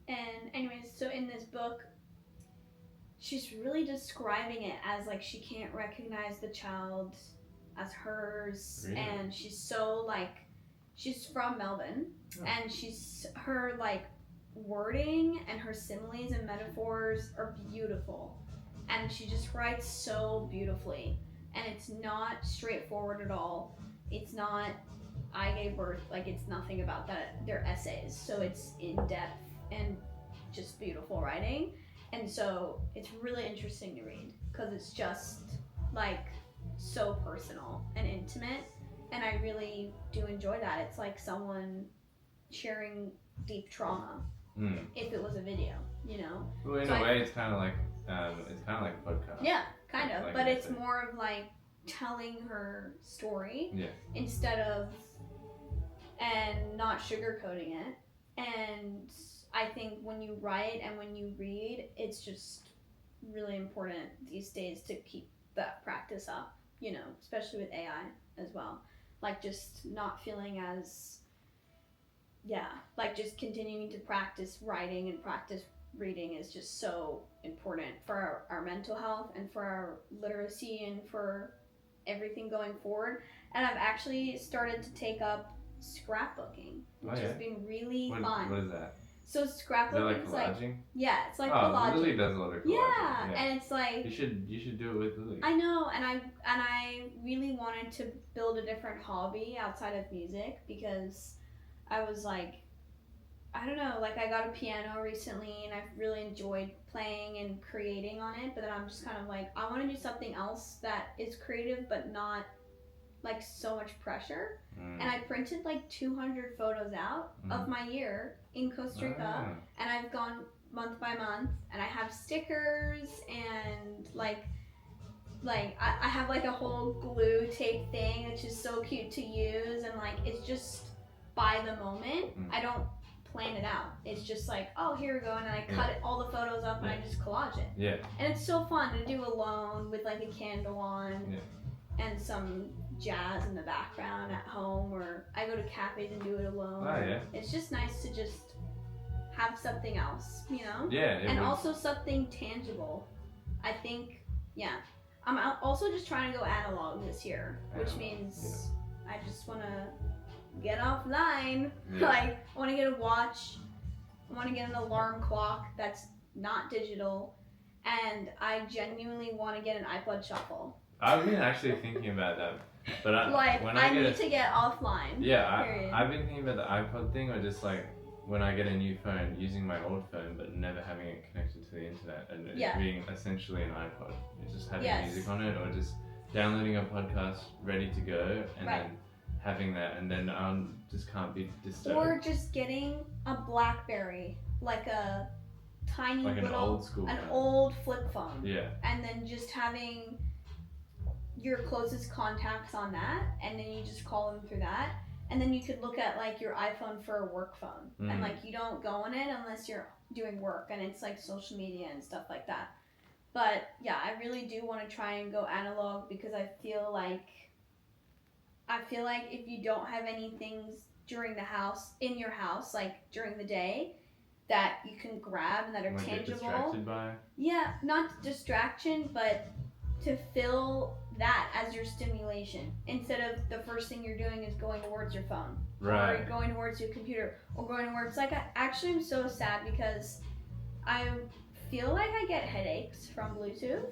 And anyways, so in this book, she's really describing it as like she can't recognize the child as hers. Really? And she's so like, she's from Melbourne, and her like wording and her similes and metaphors are beautiful, and she just writes so beautifully, and it's not straightforward at all. It's not, I gave birth, like it's nothing about that. They're essays, so it's in depth and just beautiful writing. And so it's really interesting to read because it's just like so personal and intimate, and I really do enjoy that. It's like someone sharing deep trauma if it was a video, you know. Well, in a way, it's kind of like a podcast. Yeah, kind of, like, but it's more of like telling her story instead of, and not sugarcoating it. And I think when you write and when you read, it's just really important these days to keep that practice up, especially with AI as well. Like just not feeling as, yeah, like just continuing to practice writing and practice reading is just so important for our mental health and for our literacy and for everything going forward. And I've actually started to take up scrapbooking, which has been really fun. What is that? So scrapbooking is that like collaging? Yeah, it's like oh, collaging. Lily does a lot of collaging. Yeah, and it's like you should do it with Lily. I know, and I really wanted to build a different hobby outside of music because I was like, I don't know, like I got a piano recently and I've really enjoyed playing and creating on it, but then I'm just kind of like, I want to do something else that is creative but not like so much pressure. And I printed like 200 photos out of my year in Costa Rica, and I've gone month by month, and I have stickers and like I have like a whole glue tape thing which is so cute to use, and like it's just by the moment. I don't plan it out. It's just like, oh, here we go, and then I cut all the photos up and I just collage it. Yeah. And it's so fun to do alone with like a candle on and some jazz in the background at home, or I go to cafes and do it alone. Oh yeah. It's just nice to just have something else, Yeah. And also something tangible. I think, I'm also just trying to go analog this year, which means I just want to get offline. Like, I want to get a watch. I want to get an alarm clock that's not digital. And I genuinely want to get an iPod Shuffle. I've been actually thinking about that. But I need to get offline. Yeah, I've been thinking about the iPod thing, or just like when I get a new phone, using my old phone but never having it connected to the internet, and it being essentially an iPod. It's just having music on it, or just downloading a podcast ready to go, and then having that, and then I just can't be disturbed. Or just getting a BlackBerry, like a tiny like little, an old flip phone. Yeah. And then just having your closest contacts on that, and then you just call them through that. And then you could look at like your iPhone for a work phone, and like you don't go on it unless you're doing work, and it's like social media and stuff like that. But yeah, I really do want to try and go analog, because I feel like if you don't have any things in your house, like during the day, that you can grab and that are tangible. Get distracted by. Yeah, not distraction, but to fill that as your stimulation, instead of the first thing you're doing is going towards your phone, or going towards your computer, or going towards actually I'm so sad because I feel like I get headaches from Bluetooth.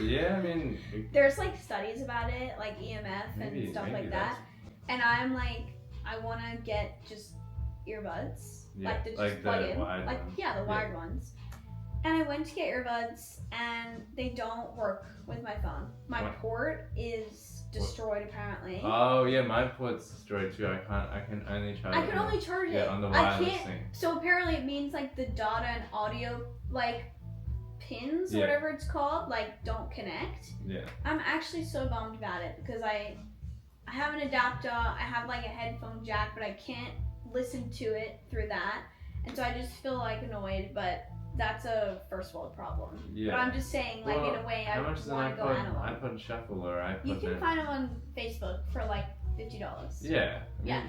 Yeah, I mean, there's like studies about it, like EMF and stuff like that, and I'm like, I want to get just earbuds, like to just plug in, the wired ones. And I went to get earbuds, and they don't work with my phone. My port is destroyed, apparently. Oh yeah, my port's destroyed too. I can only charge it. I can only charge it. On the wireless thing. So apparently it means like the data and audio pins, whatever it's called, don't connect. Yeah. I'm actually so bummed about it, because I have an adapter. I have like a headphone jack, but I can't listen to it through that, and so I just feel annoyed, but. That's a first world problem. Yeah. But I'm just saying, in a way, I want to go analog. iPod Shuffle or iPod. You can find them on Facebook for $50. Yeah.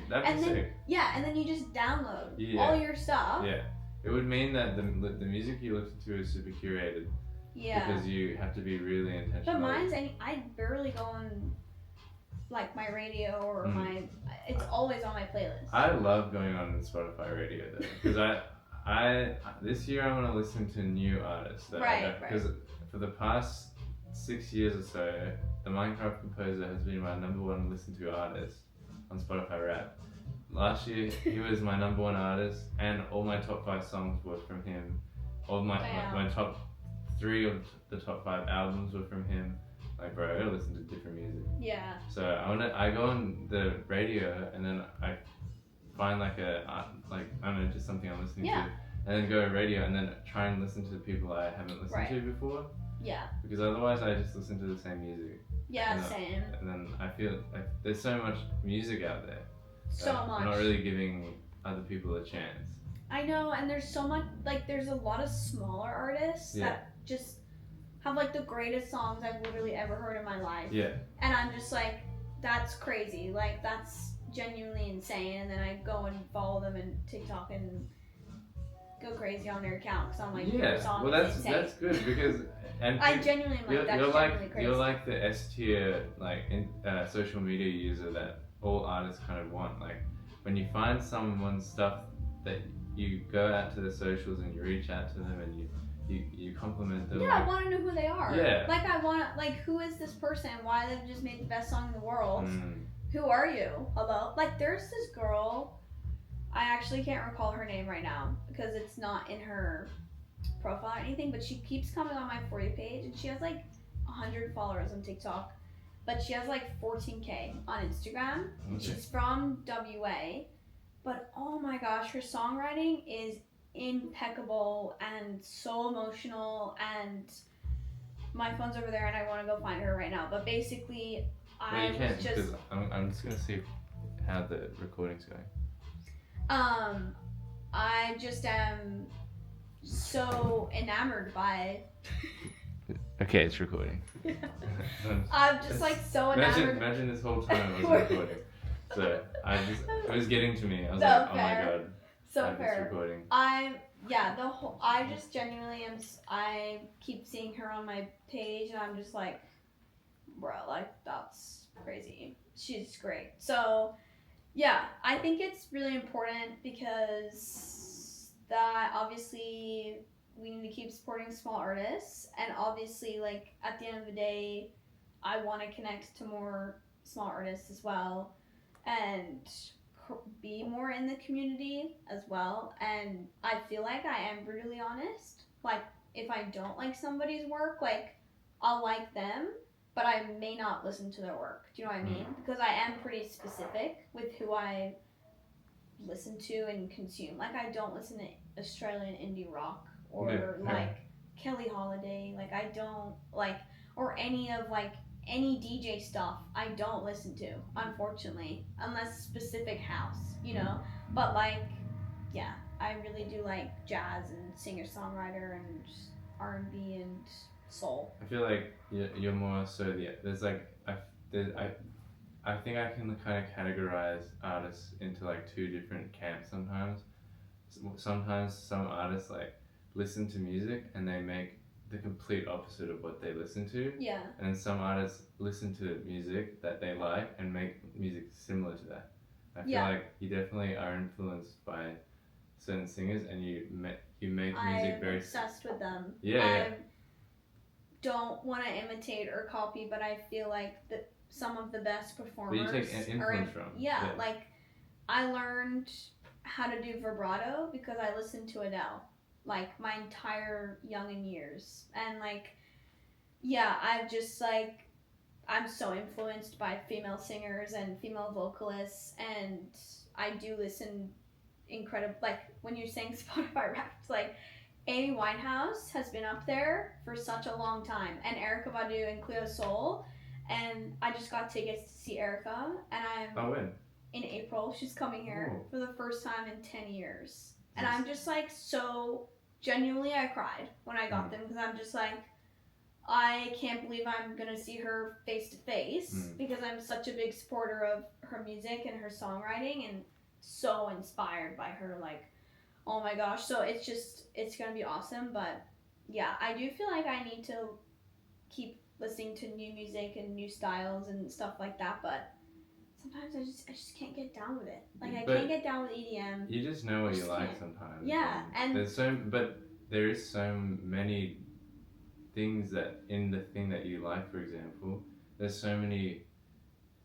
That'd be sick. Yeah, and then you just download all your stuff. Yeah. It would mean that the music you listen to is super curated. Yeah. Because you have to be really intentional. But I barely go on my radio or it's always on my playlist. I love going on Spotify radio though, because this year I want to listen to new artists. Because for the past 6 years or so, the Minecraft Composer has been my number one listened to artist on Spotify Rap. Last year, he was my number one artist, and all my top 5 songs were from him. All my top 3 of the top 5 albums were from him. I gotta listen to different music. Yeah. So I go on the radio, and then I find I don't know, just something I'm listening to, and then go to radio, and then try and listen to the people I haven't listened to before. Yeah. Because otherwise I just listen to the same music. Yeah, same. And then I feel like there's so much music out there. So much. I'm not really giving other people a chance. I know, and there's so much, like, there's a lot of smaller artists Yeah. that just have like the greatest songs I've literally ever heard in my life. Yeah. And I'm just like, that's crazy. Like, that's genuinely insane. And then I go and follow them in TikTok and go crazy on their account because I'm like, your Yeah. song Well, is insane. that's good because and I genuinely am like, that's genuinely crazy. you're like the S tier like social media user that all artists kind of want. Like when you find someone's stuff that you go out to the socials and you reach out to them and you compliment them. Yeah, like, I want to know who they are. Yeah. Like, I want to, like, who is this person? Why they've just made the best song in the world? Mm. Who are you? Hello? Like, there's this girl, I actually can't recall her name right now because it's not in her profile or anything, but she keeps coming on my For You page and she has like 100 followers on TikTok, but she has like 14K on Instagram. Okay. She's from WA, but oh my gosh, her songwriting is impeccable and so emotional. And my phone's over there and I want to go find her right now, but basically Well, you can because I'm just gonna see how the recording's going. I just am so enamored by. Okay, it's recording. I'm just like so enamored. Imagine this whole time it was recording. So it was getting to me. I was So like, fair. oh my god. So it's fair. recording. I just genuinely am. I keep seeing her on my page, and I'm just like, bro, like that's crazy. She's great. So, yeah, I think it's really important because that obviously we need to keep supporting small artists, and obviously, like at the end of the day, I want to connect to more small artists as well, and be more in the community as well. And I feel like I am brutally honest. Like, if I don't like somebody's work, like, I'll like them, but I may not listen to their work. Do you know what I mean? Because I am pretty specific with who I listen to and consume. Like, I don't listen to Australian indie rock or like Kelly Holiday. Like, I don't like, or any of like any DJ stuff I don't listen to, unfortunately, unless specific house, you know. But like, yeah, I really do like jazz and singer-songwriter and R&B and soul. I feel like you're more so there's like I think I can kind of categorize artists into like two different camps sometimes. Sometimes some artists like listen to music and they make the complete opposite of what they listen to. Yeah. And then some artists listen to music that they like and make music similar to that. I feel like you definitely are influenced by certain singers and you make music I'm very obsessed with them. Yeah. I don't want to imitate or copy, but I feel like some of the best performers but you take influence from. Yeah, like I learned how to do vibrato because I listened to Adele like my entire youngin' years. And like, yeah, I've just like, I'm so influenced by female singers and female vocalists, and I do listen incredible, like when you're saying Spotify Wrapped, like Amy Winehouse has been up there for such a long time, and Erykah Badu and Cleo Sol, and I just got tickets to see Erykah, and when? In April. She's coming here Ooh. for the first time in 10 years. And I'm just like so genuinely I cried when I got them because I'm just like I can't believe I'm going to see her face to face because I'm such a big supporter of her music and her songwriting and so inspired by her, like, oh my gosh. So it's going to be awesome. But yeah, I do feel like I need to keep listening to new music and new styles and stuff like that, but sometimes I just can't get down with it. Like, I can't get down with EDM. You just know what you like sometimes. Yeah, and there is so many things that in the thing that you like. For example, there's so many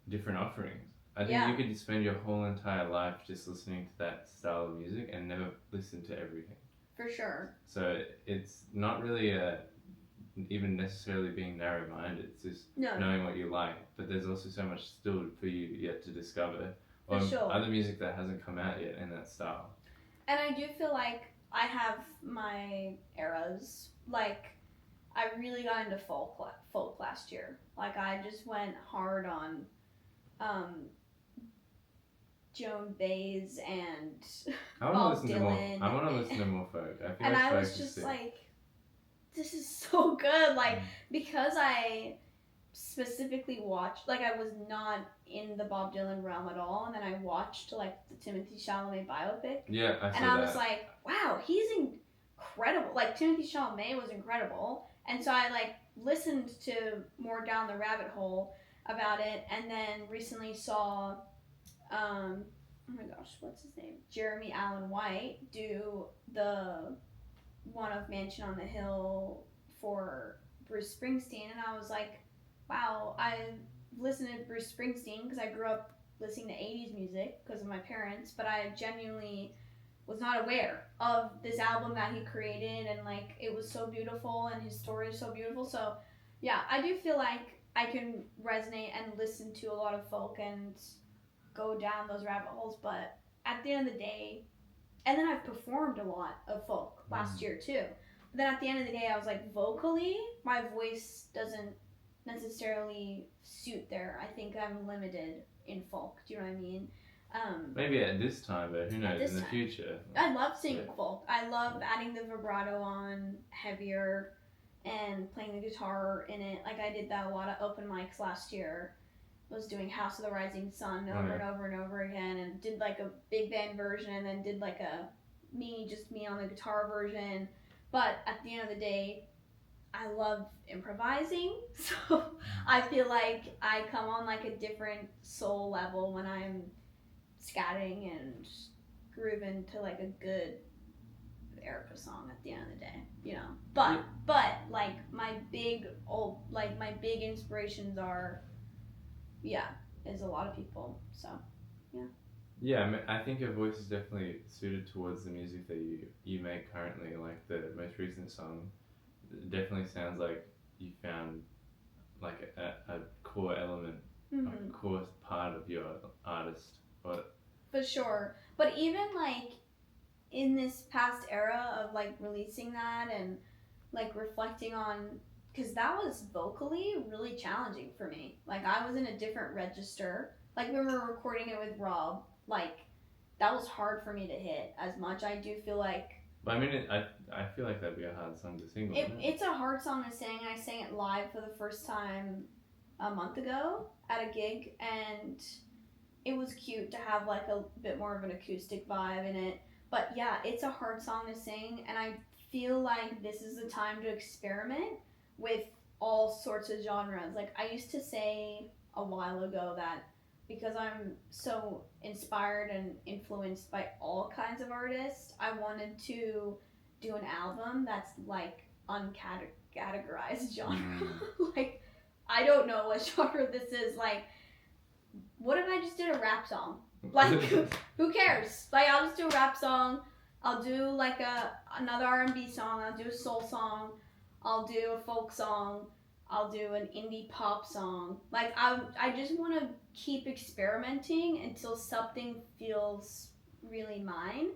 different offerings. I think you could spend your whole entire life just listening to that style of music and never listen to everything. For sure. So it's not really even necessarily being narrow-minded. It's just knowing what you like. But there's also so much still for you yet to discover. Or other music that hasn't come out yet in that style. And I do feel like I have my eras. Like, I really got into folk last year. Like, I just went hard on Joan Baez and I want Bob to listen to more. Dylan. I want to listen to more folk. I feel And like I folk was is just sick. like, this is so good. Like, because I specifically watched, like, I was not in the Bob Dylan realm at all, and then I watched like the Timothy Chalamet biopic. Yeah, I saw and I that. was like, wow, he's incredible. Like, Timothy Chalamet was incredible, and so I like listened to more down the rabbit hole about it, and then recently saw oh my gosh, what's his name, Jeremy Allen White, do the one of Mansion on the Hill for Bruce Springsteen, and I was like, wow, I listened to Bruce Springsteen because I grew up listening to 80s music because of my parents, but I genuinely was not aware of this album that he created, and like it was so beautiful and his story is so beautiful. So yeah, I do feel like I can resonate and listen to a lot of folk and go down those rabbit holes, but at the end of the day, and then I've performed a lot of folk last year too. But then at the end of the day, I was like, vocally, my voice doesn't necessarily suit there. I think I'm limited in folk. Do you know what I mean? Maybe at this time, but who knows in the future. I love singing folk. I love adding the vibrato on heavier and playing the guitar in it. Like I did that a lot of open mics last year. Was doing House of the Rising Sun over and over and over again, and did like a big band version, and then did like a just me on the guitar version. But at the end of the day, I love improvising, so I feel like I come on like a different soul level when I'm scatting and grooving to like a good Erica song at the end of the day, you know. But like my big inspirations are is a lot of people. So yeah, I think your voice is definitely suited towards the music that you make currently. Like the most recent song definitely sounds like you found like a core element, a core part of your artist. But for sure, but even like in this past era of like releasing that and like reflecting on, because that was vocally really challenging for me. Like I was in a different register. Like when we were recording it with Rob, like that was hard for me to hit as much. I do feel like. But I mean, I feel like that'd be a hard song to sing. It's a hard song to sing. I sang it live for the first time a month ago at a gig, and it was cute to have like a bit more of an acoustic vibe in it. But yeah, it's a hard song to sing, and I feel like this is the time to experiment with all sorts of genres. Like I used to say a while ago that because I'm so inspired and influenced by all kinds of artists, I wanted to do an album that's like uncategorized genre. Like I don't know what genre this is. Like, what if I just did a rap song? Like, who cares? Like, I'll just do a rap song. I'll do like another R&B song. I'll do a soul song. I'll do a folk song. I'll do an indie pop song. Like, I just want to keep experimenting until something feels really mine.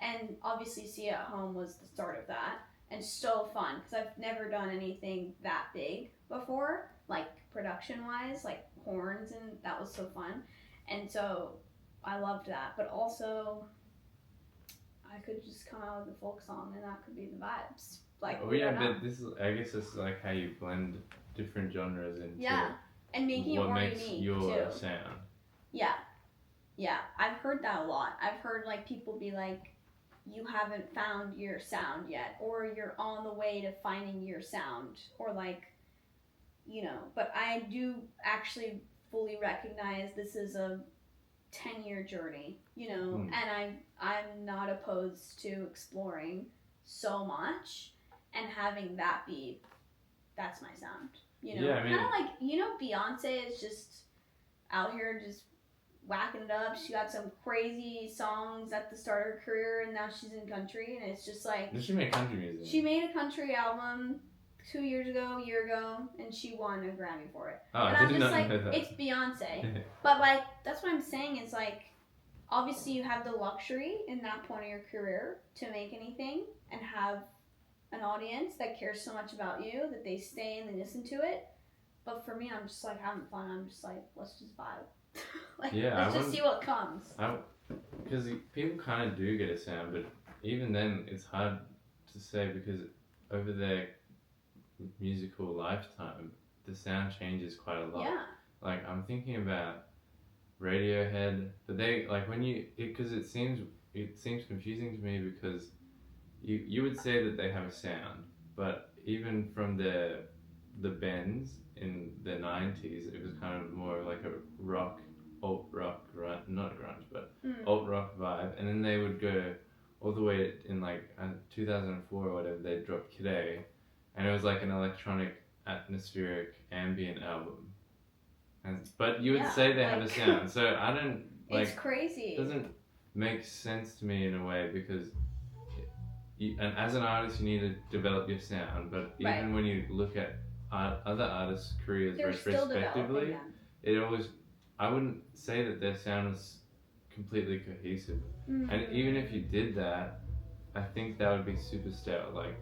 And obviously, See at Home was the start of that. And so fun, because I've never done anything that big before, like production-wise, like horns, and that was so fun. And so I loved that. But also, I could just come out with a folk song, and that could be the vibes. Like, oh yeah, but I guess this is like how you blend different genres into and making what it more makes unique your too. sound. Yeah, I've heard that a lot. I've heard like people be like, you haven't found your sound yet, or you're on the way to finding your sound, or like, you know. But I do actually fully recognize this is a 10-year journey, you know, and I'm not opposed to exploring so much and having that be, that's my sound, you know. Yeah, I mean, kind of like, you know, Beyonce is just out here just whacking it up. She got some crazy songs at the start of her career, and now she's in country, and it's just like, does she make country music? She made a country album a year ago, and she won a Grammy for it. Oh, and I I'm did just not like, know that. it's Beyonce. But like, that's what I'm saying is like, obviously you have the luxury in that point of your career to make anything and have an audience that cares so much about you that they stay and they listen to it. But for me, I'm just like having fun. I'm just like, let's just vibe. Like, Yeah, let's just see what comes. Because people kind of do get a sound, but even then, it's hard to say because over their musical lifetime, the sound changes quite a lot. Yeah. Like I'm thinking about Radiohead, but they like when you because it seems confusing to me because you would say that they have a sound, but even from the bends in the 90s, it was kind of more like a rock, alt rock, not grunge, but alt rock vibe, and then they would go all the way in like 2004 or whatever. They dropped Kid A, and it was like an electronic, atmospheric, ambient album. But you would say they have a sound, so I don't like. It's crazy. It doesn't make sense to me in a way because and as an artist, you need to develop your sound. But even when you look at other artists' careers retrospectively, it always I wouldn't say that their sound is completely cohesive. And even if you did that, I think that would be super stale. Like,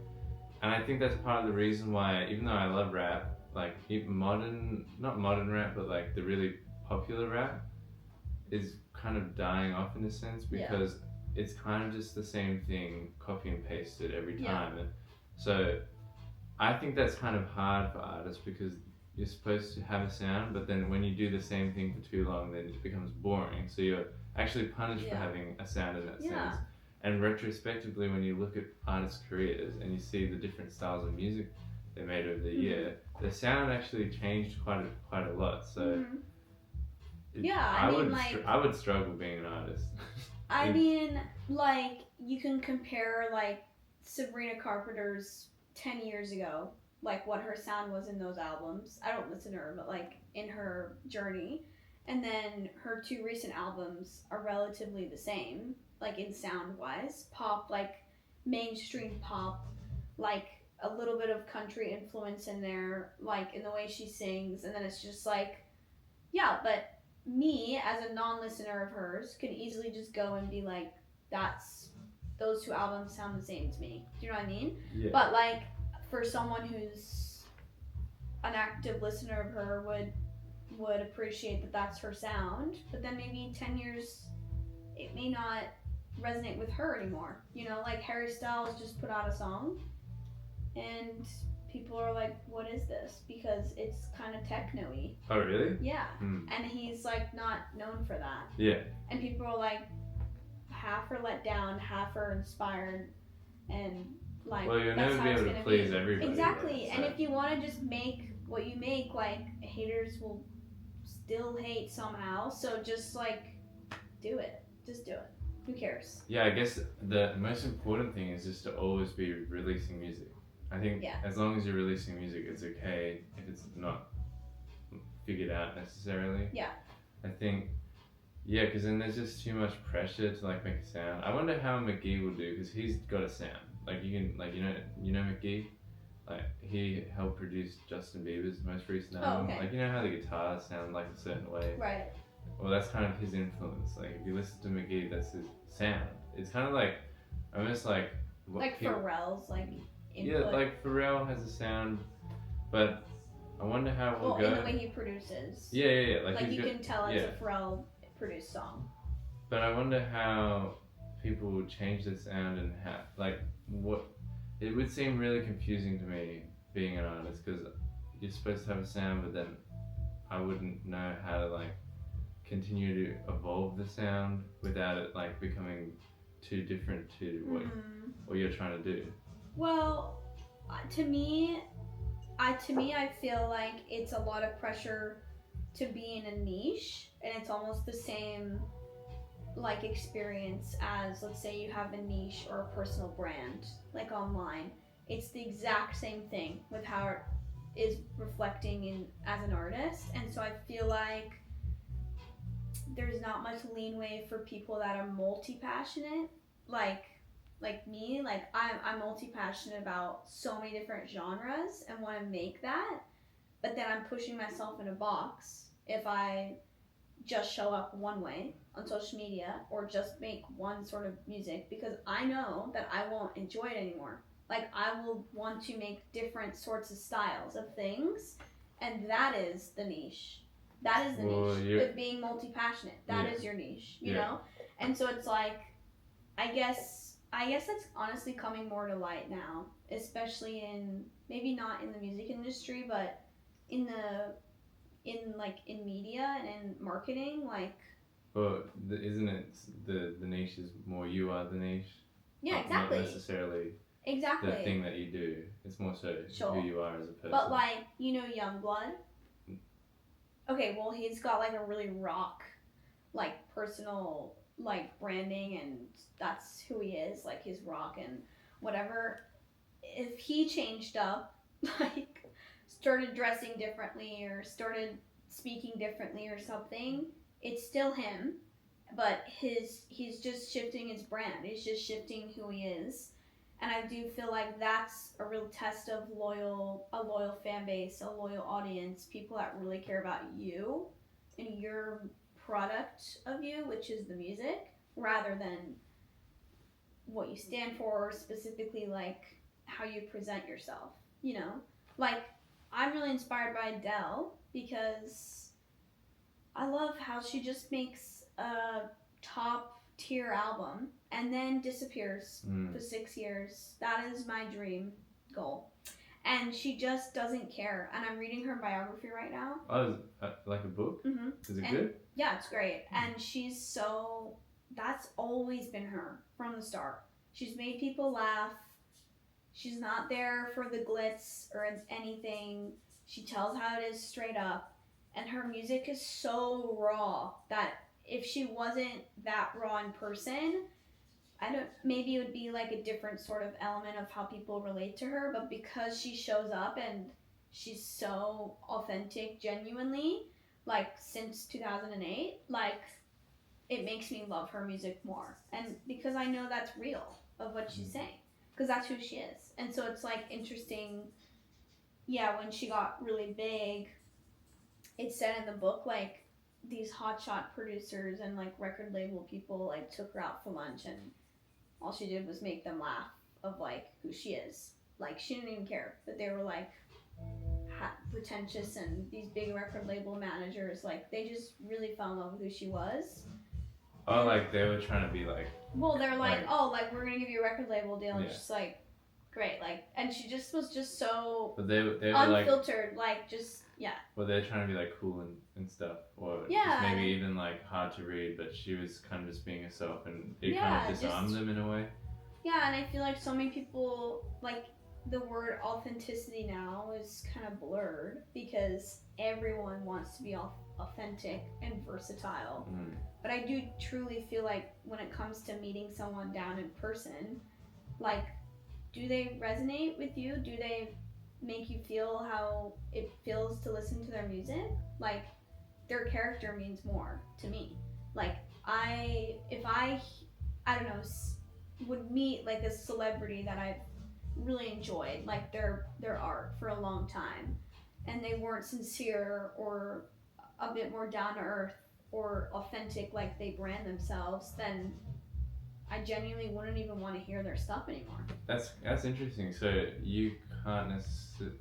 and I think that's part of the reason why, even though I love rap, like not modern rap, but like the really popular rap, is kind of dying off in a sense because it's kind of just the same thing, copy and pasted every time. And so I think that's kind of hard for artists because you're supposed to have a sound, but then when you do the same thing for too long, then it becomes boring. So you're actually punished for having a sound in that sense. And retrospectively, when you look at artists' careers and you see the different styles of music they made over the year, the sound actually changed quite a lot. So I would struggle being an artist. I mean, like, you can compare, like, Sabrina Carpenter's 10 years ago, like, what her sound was in those albums. I don't listen to her, but, like, in her journey. And then her 2 recent albums are relatively the same, like, in sound-wise. Pop, like, mainstream pop, like, a little bit of country influence in there, like, in the way she sings. And then it's just like, yeah, but me as a non-listener of hers could easily just go and be like, those 2 albums sound the same to me. Do you know what I mean? Yeah. But like for someone who's an active listener of her would appreciate that that's her sound, but then maybe 10 years it may not resonate with her anymore. You know, like Harry Styles just put out a song and people are like, what is this? Because it's kind of techno-y. Oh, really? Yeah. And he's like not known for that. Yeah. And people are like half are let down, half are inspired, and like, well, you'll never be able to please everybody. Exactly. And if you want to just make what you make, like, haters will still hate somehow. So just like do it. Just do it. Who cares? Yeah, I guess the most important thing is just to always be releasing music. I think as long as you're releasing music, it's okay if it's not figured out necessarily. Yeah. I think, because then there's just too much pressure to like make a sound. I wonder how McGee will do because he's got a sound. Like you can, like you know McGee, like he helped produce Justin Bieber's most recent album. Okay. Like you know how the guitars sound like a certain way. Right. Well, that's kind of his influence. Like if you listen to McGee, that's his sound. It's kind of like almost like Pharrell's like. Input. Yeah, like Pharrell has a sound, but I wonder how it will go. In the way he produces. Yeah. Like you can tell it's a Pharrell produced song. But I wonder how people will change their sound and how, like, what. It would seem really confusing to me being an artist because you're supposed to have a sound, but then I wouldn't know how to, like, continue to evolve the sound without it, like, becoming too different to what you're trying to do. Well, to me, I feel like it's a lot of pressure to be in a niche, and it's almost the same like experience as, let's say you have a niche or a personal brand, like online. It's the exact same thing with how it is reflecting in as an artist, and so I feel like there's not much leeway for people that are multi-passionate, like me. Like I'm multi-passionate about so many different genres and want to make that, but then I'm pushing myself in a box if I just show up one way on social media or just make one sort of music, because I know that I won't enjoy it anymore. Like I will want to make different sorts of styles of things, and that is the niche. That is the Well, niche. With being multi-passionate, that is your niche, you know? And so it's like, I guess that's honestly coming more to light now, especially in, maybe not in the music industry, but in in media and in marketing, like. But isn't it the niche is more you are the niche? Yeah, exactly. Not necessarily Exactly. the thing that you do. It's more so who you are as a person. But like, Youngblood. Okay, well he's got like a really rock, like personal like branding, and that's who he is. Like his rock and whatever. If he changed up, like started dressing differently or started speaking differently or something, it's still him, but he's just shifting his brand. He's just shifting who he is. And I do feel like that's a real test of a loyal fan base, a loyal audience, people that really care about you and your product of you, which is the music, rather than what you stand for, or specifically like how you present yourself. Like I'm really inspired by Adele because I love how she just makes a top tier album and then disappears for 6 years. That is my dream goal. And she just doesn't care. And I'm reading her biography right now. Oh, like a book? Mm-hmm. Is it good? Yeah, it's great. And that's always been her from the start. She's made people laugh. She's not there for the glitz or anything. She tells how it is straight up. And her music is so raw that if she wasn't that raw in person, maybe it would be like a different sort of element of how people relate to her. But because she shows up and she's so authentic, genuinely, like since 2008, like it makes me love her music more. And because I know that's real of what she's saying, because that's who she is. And so it's like interesting. Yeah, when she got really big, it said in the book like these hotshot producers and like record label people like took her out for lunch, and all she did was make them laugh of like who she is. Like she didn't even care that they were like pretentious, and these big record label managers, like they just really fell in love with who she was. Oh, like they were trying to be like. Well, they're like, oh, like we're gonna give you a record label deal, and just like, great, like, and she just was just so. But they were unfiltered, like just Well, they're trying to be like cool and stuff, or just maybe even like hard to read, but she was kind of just being herself, and it kind of disarmed them in a way. Yeah, and I feel like so many people, like, the word authenticity now is kind of blurred because everyone wants to be authentic and versatile. But I do truly feel like when it comes to meeting someone down in person, like, do they resonate with you? Do they make you feel how it feels to listen to their music? Like, their character means more to me. Like, if I don't know, would meet like a celebrity that I've really enjoyed, like their art for a long time, and they weren't sincere or a bit more down to earth or authentic like they brand themselves, then I genuinely wouldn't even want to hear their stuff anymore. That's interesting. So you can't necessarily,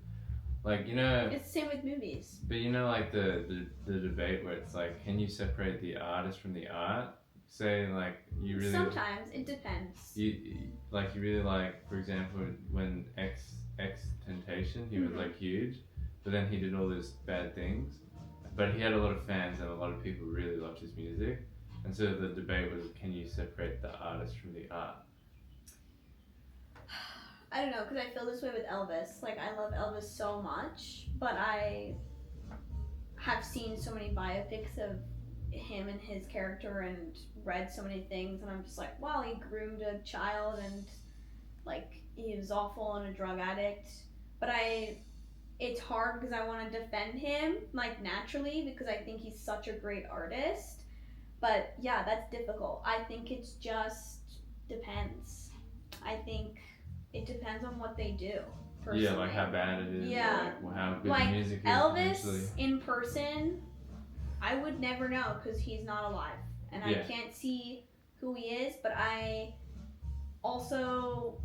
like, you know, it's the same with movies. But you know, like the debate where it's like, can you separate the artist from the art? Say like you really. Sometimes it depends. You really like, for example, when Xanthe, he was like huge, but then he did all these bad things, but he had a lot of fans and a lot of people really loved his music, and so the debate was, can you separate the artist from the art? I don't know, because I feel this way with Elvis. Like, I love Elvis so much, but I have seen so many biopics of him and his character and read so many things, and I'm just like, wow, he groomed a child, and like he was awful and a drug addict. But it's hard because I want to defend him like naturally, because I think he's such a great artist. But yeah, that's difficult. I think it's just depends. I think it depends on what they do. Personally. Yeah, like how bad it is. Yeah, or how good like the music is. Elvis eventually. In person, I would never know because he's not alive, and I can't see who he is. But I also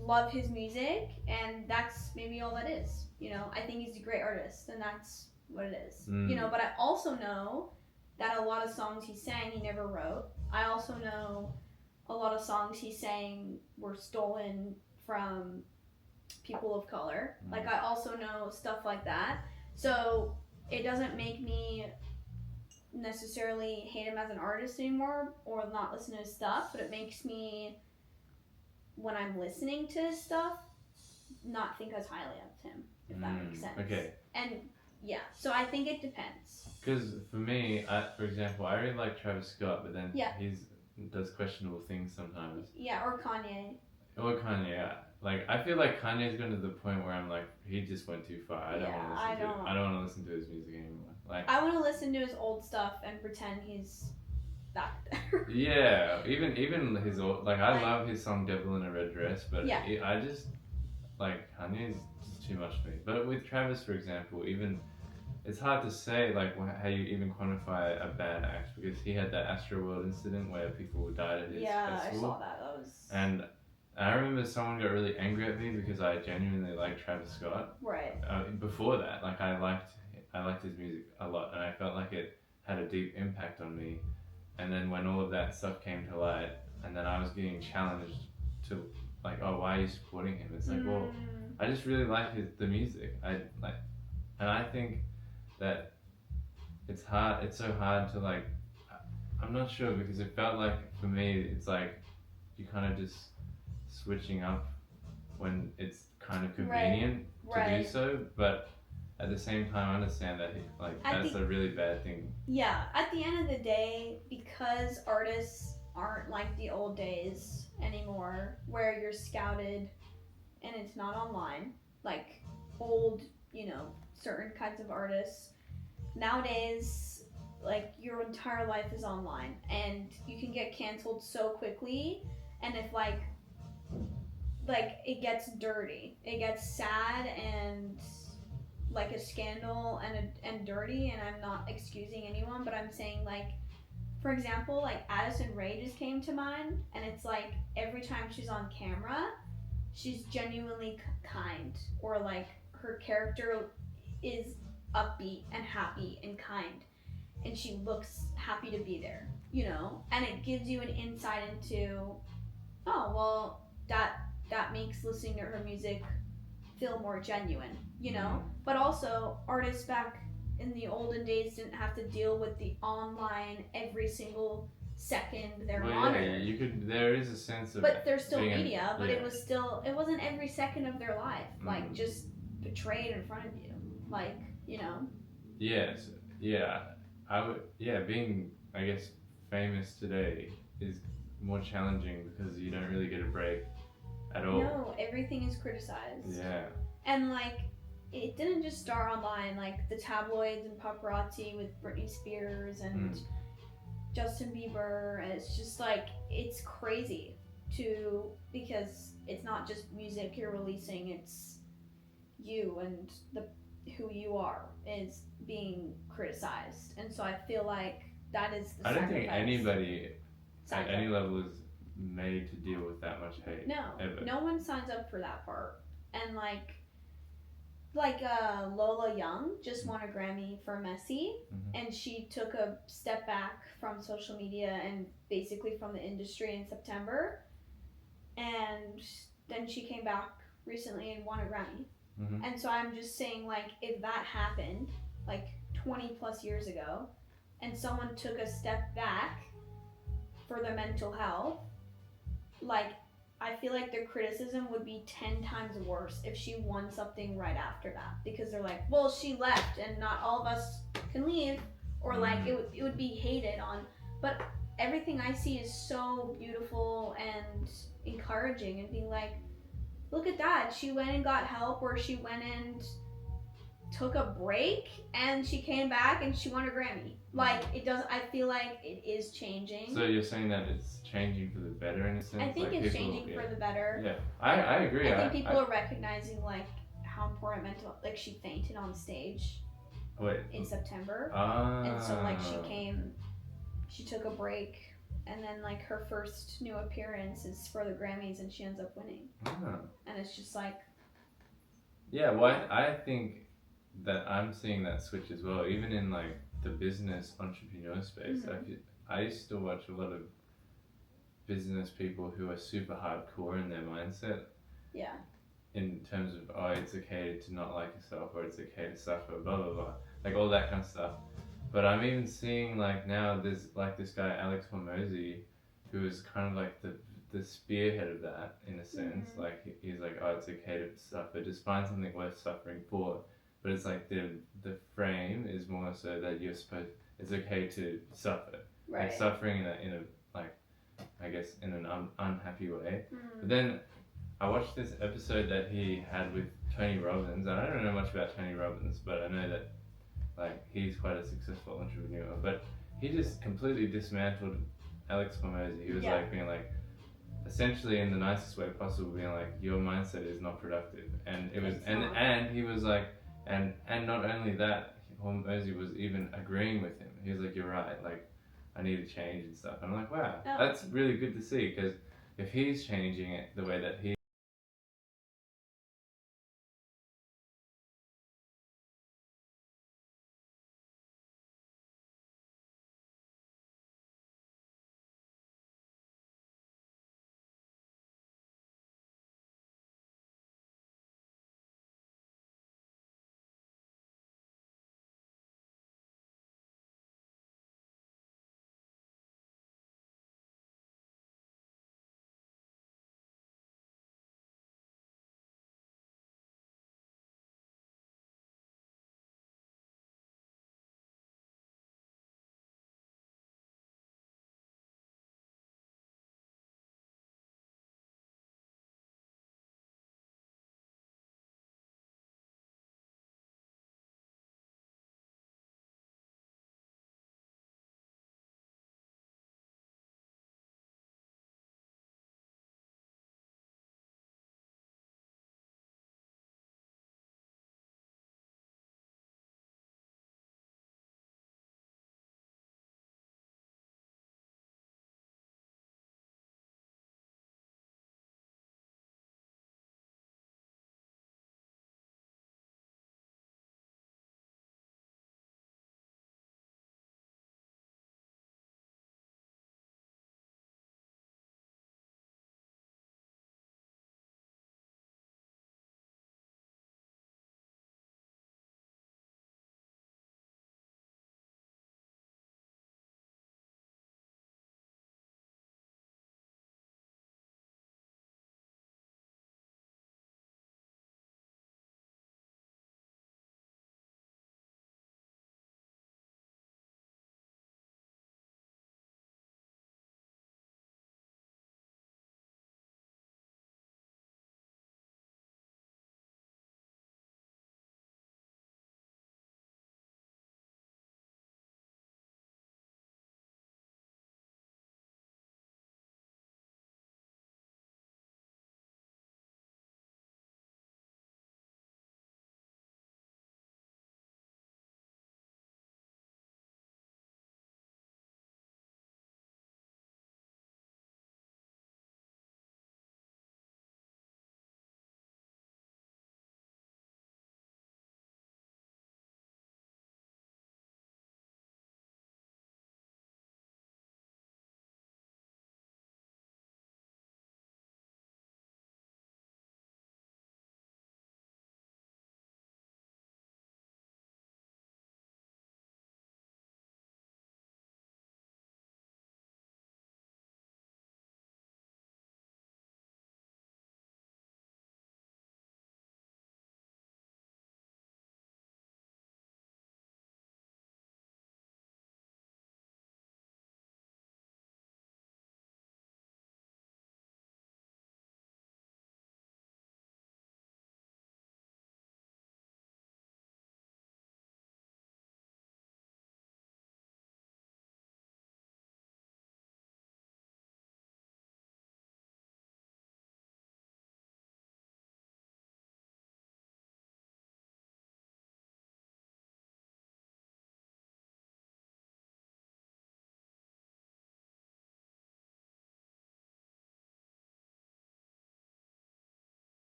love his music, and that's maybe all that is. I think he's a great artist, and that's what it is. You know, but I also know that a lot of songs he sang he never wrote. I also know a lot of songs he sang were stolen from people of color. Like, I also know stuff like that. So it doesn't make me necessarily hate him as an artist anymore or not listen to his stuff, but it makes me, when I'm listening to his stuff, not think as highly of him, if that makes sense. Okay. And yeah, so I think it depends. Because for me, for example, I really like Travis Scott, but then he does questionable things sometimes. Yeah, or Kanye. Or Kanye, yeah. Like, I feel like Kanye's gone to the point where I'm like, he just went too far. I don't want to listen to his music anymore. Like, I want to listen to his old stuff and pretend he's that. Yeah, even his old, like, I love his song "Devil in a Red Dress," but I just like Kanye's just too much for me. But with Travis, for example, even it's hard to say like how you even quantify a bad act, because he had that Astroworld incident where people died at his festival. I saw that. That was... And I remember someone got really angry at me because I genuinely liked Travis Scott. Right. Before that, like, I liked his music a lot, and I felt like it had a deep impact on me. And then when all of that stuff came to light, and then I was getting challenged to like, oh, why are you supporting him? It's like, well, I just really like the music. And I think that it's hard. It's so hard to like. I'm not sure, because it felt like for me, it's like you kind of just switching up when it's kind of convenient to do so, but at the same time, I understand that that's a really bad thing. Yeah, at the end of the day, because artists aren't like the old days anymore, where you're scouted and it's not online, like old, certain kinds of artists. Nowadays, like, your entire life is online, and you can get canceled so quickly, and if like it gets dirty, it gets sad and like a scandal and dirty, and I'm not excusing anyone, but I'm saying, like, for example, like Addison Rae just came to mind, and it's like every time she's on camera, she's genuinely kind, or like her character is upbeat and happy and kind, and she looks happy to be there, and it gives you an insight into, oh, well, that makes listening to her music feel more genuine, But also, artists back in the olden days didn't have to deal with the online every single second they're monitored. Yeah, there is a sense of. But there's still media, but it wasn't every second of their life, like, just portrayed in front of you, like, Yes, yeah, being, I guess, famous today is more challenging because you don't really get a break at all. No, everything is criticized. Yeah. And like, it didn't just start online, like the tabloids and paparazzi with Britney Spears and Justin Bieber, and it's just like, it's crazy because it's not just music you're releasing, it's you and who you are is being criticized. And so I feel like that is the sacrifice. I don't think anybody at any level is made to deal with that much hate. No, ever. No one signs up for that part. And like Lola Young just won a Grammy for Messi, and she took a step back from social media and basically from the industry in September, and then she came back recently and won a Grammy. And so I'm just saying, like, if that happened like 20 plus years ago, and someone took a step back for their mental health, like, I feel like the criticism would be 10 times worse if she won something right after that, because they're like, well, she left and not all of us can leave, or like it would be hated on. But everything I see is so beautiful and encouraging, and being like, look at that, she went and got help, or she went and took a break and she came back and she won a Grammy. Like, I feel like it is changing. So you're saying that it's changing for the better in a sense? I think it's changing for the better. Yeah, I agree. I think people are recognizing, like, how important mental, like, she fainted on stage in September. And so, like, she took a break, and then, like, her first new appearance is for the Grammys, and she ends up winning. And it's just like... Yeah, well, I think that I'm seeing that switch as well, even in like the business entrepreneur space. I used to watch a lot of business people who are super hardcore in their mindset. Yeah. In terms of, oh, it's okay to not like yourself, or it's okay to suffer, blah blah blah, like all that kind of stuff. But I'm even seeing like now there's like this guy Alex Hormozy, who is kind of like the spearhead of that in a sense. Like he's like, oh, it's okay to suffer, just find something worth suffering for. But it's like the frame is more so that you're supposed, it's okay to suffer, Right. like suffering in a like, I guess in an unhappy way. But then I watched this episode that he had with Tony Robbins, and I don't know much about Tony Robbins, but I know that like he's quite a successful entrepreneur. But he just completely dismantled Alex Hormozy. He was like being like, essentially in the nicest way possible, being like, your mindset is not productive, and it was, and he was like, and not only that, Hormozy was even agreeing with him. He was like, you're right, like I need to change and stuff. And I'm like, wow, that's really good to see, because if he's changing it the way that he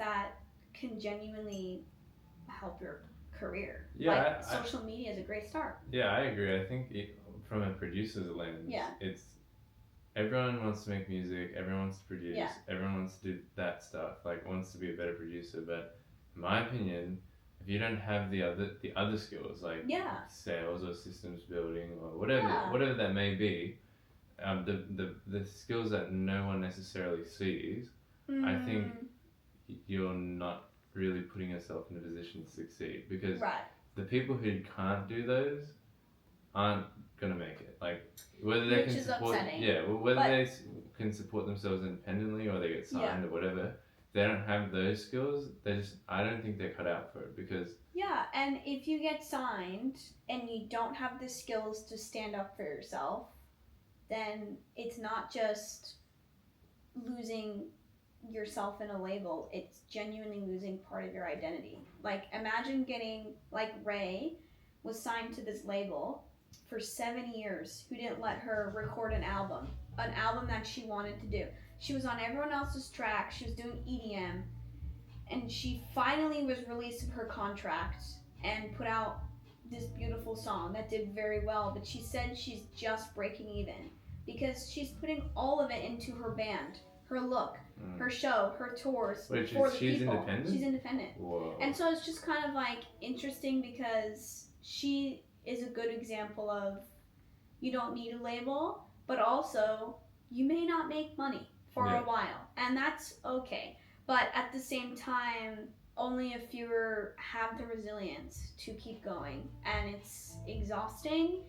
that can genuinely help your career. Yeah, Like social media is a great start. Yeah, I agree. I think from a producer's lens, Yeah. it's everyone wants to make music, everyone wants to produce, Yeah. everyone wants to do that stuff, like wants to be a better producer. But in my opinion, if you don't have the other skills like sales or systems building or whatever that may be, the skills that no one necessarily sees, I think you're not really putting yourself in a position to succeed because the people who can't do those aren't gonna make it. Like whether they can support, whether they can support themselves independently or they get signed or whatever. If they don't have those skills, I don't think they're cut out for it because and if you get signed and you don't have the skills to stand up for yourself, then it's not just losing yourself in a label, it's genuinely losing part of your identity. Like imagine getting like Ray was signed to this label for 7 years who didn't let her record an album that she wanted to do. She was on everyone else's track, she was doing EDM, and she finally was released of her contract and put out this beautiful song that did very well, but she said she's just breaking even because she's putting all of it into her band, her look, her show, her tours. She's independent? She's independent. Whoa. And so it's just kind of like interesting because she is a good example of you don't need a label, but also you may not make money for a while, and that's okay. But at the same time, only a fewer have the resilience to keep going, and it's exhausting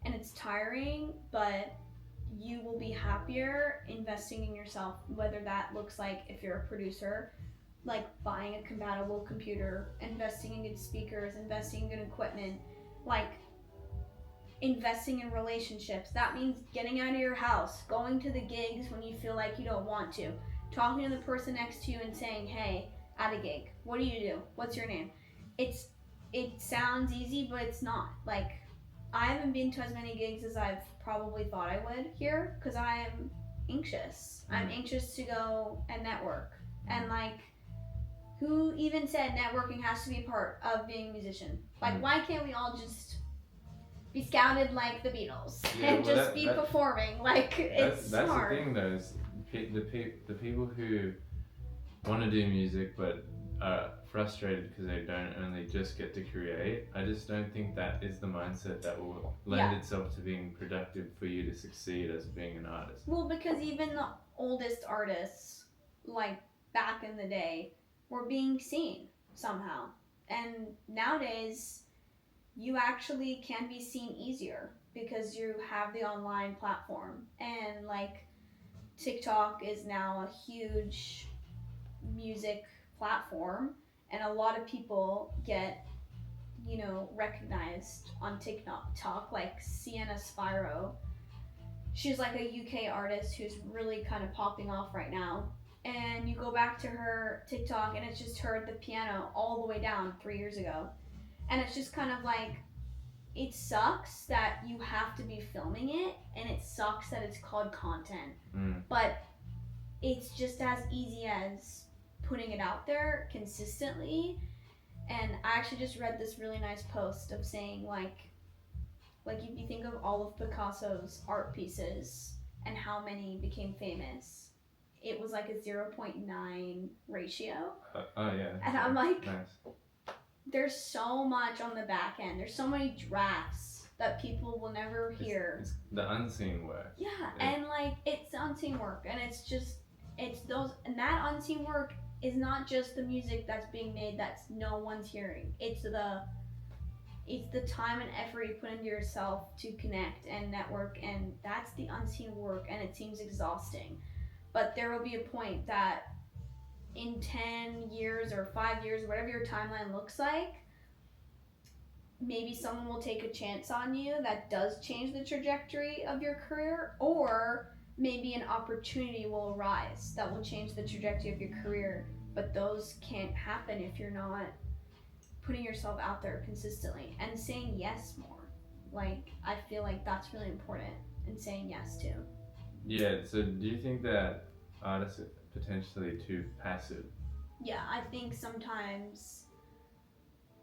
and it's tiring, but you will be happier investing in yourself, whether that looks like, if you're a producer, like buying a compatible computer, investing in good speakers, investing in good equipment, like investing in relationships. That means getting out of your house, going to the gigs when you feel like you don't want to, talking to the person next to you and saying, hey, at a gig, what do you do? What's your name? It sounds easy, but it's not. Like, I haven't been to as many gigs as I've probably thought I would here because I'm anxious. I'm anxious to go and network. And like, who even said networking has to be part of being a musician? Like, why can't we all just be scouted like the Beatles and just be performing? Like, it's that's hard. The thing though, is the people who want to do music but are frustrated because they don't only just get to create. I just don't think that is the mindset that will lend itself to being productive for you to succeed as being an artist. Well, because even the oldest artists, like back in the day, were being seen somehow. And nowadays, you actually can be seen easier because you have the online platform. And like TikTok is now a huge music platform, and a lot of people get, recognized on TikTok, like Sienna Spyro. She's like a UK artist who's really kind of popping off right now. And you go back to her TikTok and it's just her at the piano all the way down 3 years ago. And it's just kind of like, it sucks that you have to be filming it, and it sucks that it's called content. But it's just as easy as putting it out there consistently. And I actually just read this really nice post of saying like if you think of all of Picasso's art pieces and how many became famous, it was like a 0.9 ratio. And I'm like, nice. There's so much on the back end. There's so many drafts that people will never hear. It's the unseen work. Yeah, and like it's the unseen work, and and that unseen work is not just the music that's being made that's no one's hearing. It's the time and effort you put into yourself to connect and network, and that's the unseen work, and it seems exhausting. But there will be a point that in 10 years or 5 years, whatever your timeline looks like, maybe someone will take a chance on you that does change the trajectory of your career, or maybe an opportunity will arise that will change the trajectory of your career. But those can't happen if you're not putting yourself out there consistently and saying yes more. Like, I feel like that's really important, and saying yes to. Yeah, so do you think that artists are potentially too passive? Yeah, I think sometimes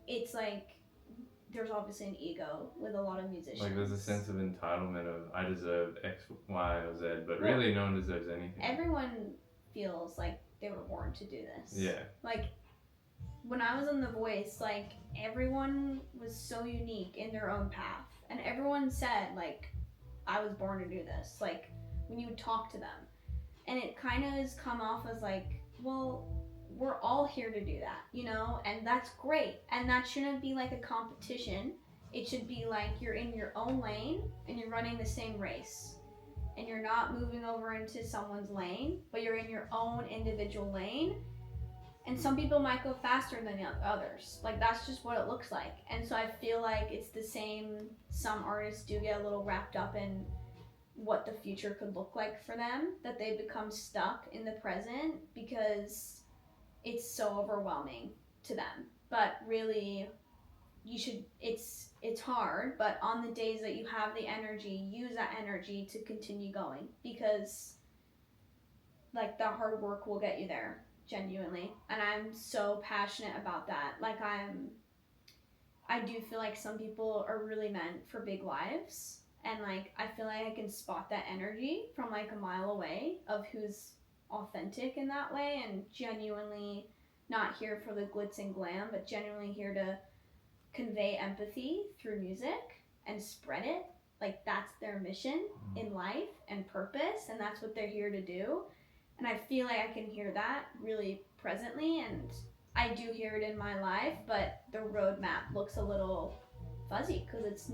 it's like there's obviously an ego with a lot of musicians. Like there's a sense of entitlement of I deserve X, Y, or Z, but really no one deserves anything. Everyone feels like they were born to do this. Yeah. Like when I was on The Voice, like everyone was so unique in their own path, and everyone said like I was born to do this. Like when you would talk to them, and it kind of has come off as like, well, we're all here to do that, you know, and that's great, and that shouldn't be like a competition. It should be like you're in your own lane and you're running the same race, and you're not moving over into someone's lane, but you're in your own individual lane. And some people might go faster than others. Like that's just what it looks like. And so I feel like it's the same. Some artists do get a little wrapped up in what the future could look like for them, that they become stuck in the present because it's so overwhelming to them. But really, you should, it's hard, but on the days that you have the energy, use that energy to continue going, because like the hard work will get you there, genuinely. And I'm so passionate about that. Like I do feel like some people are really meant for big lives, and like I feel like I can spot that energy from like a mile away of who's authentic in that way and genuinely not here for the glitz and glam, but genuinely here to convey empathy through music and spread it. Like that's their mission in life and purpose, and that's what they're here to do. And I feel like I can hear that really presently, and I do hear it in my life, but the roadmap looks a little fuzzy because it's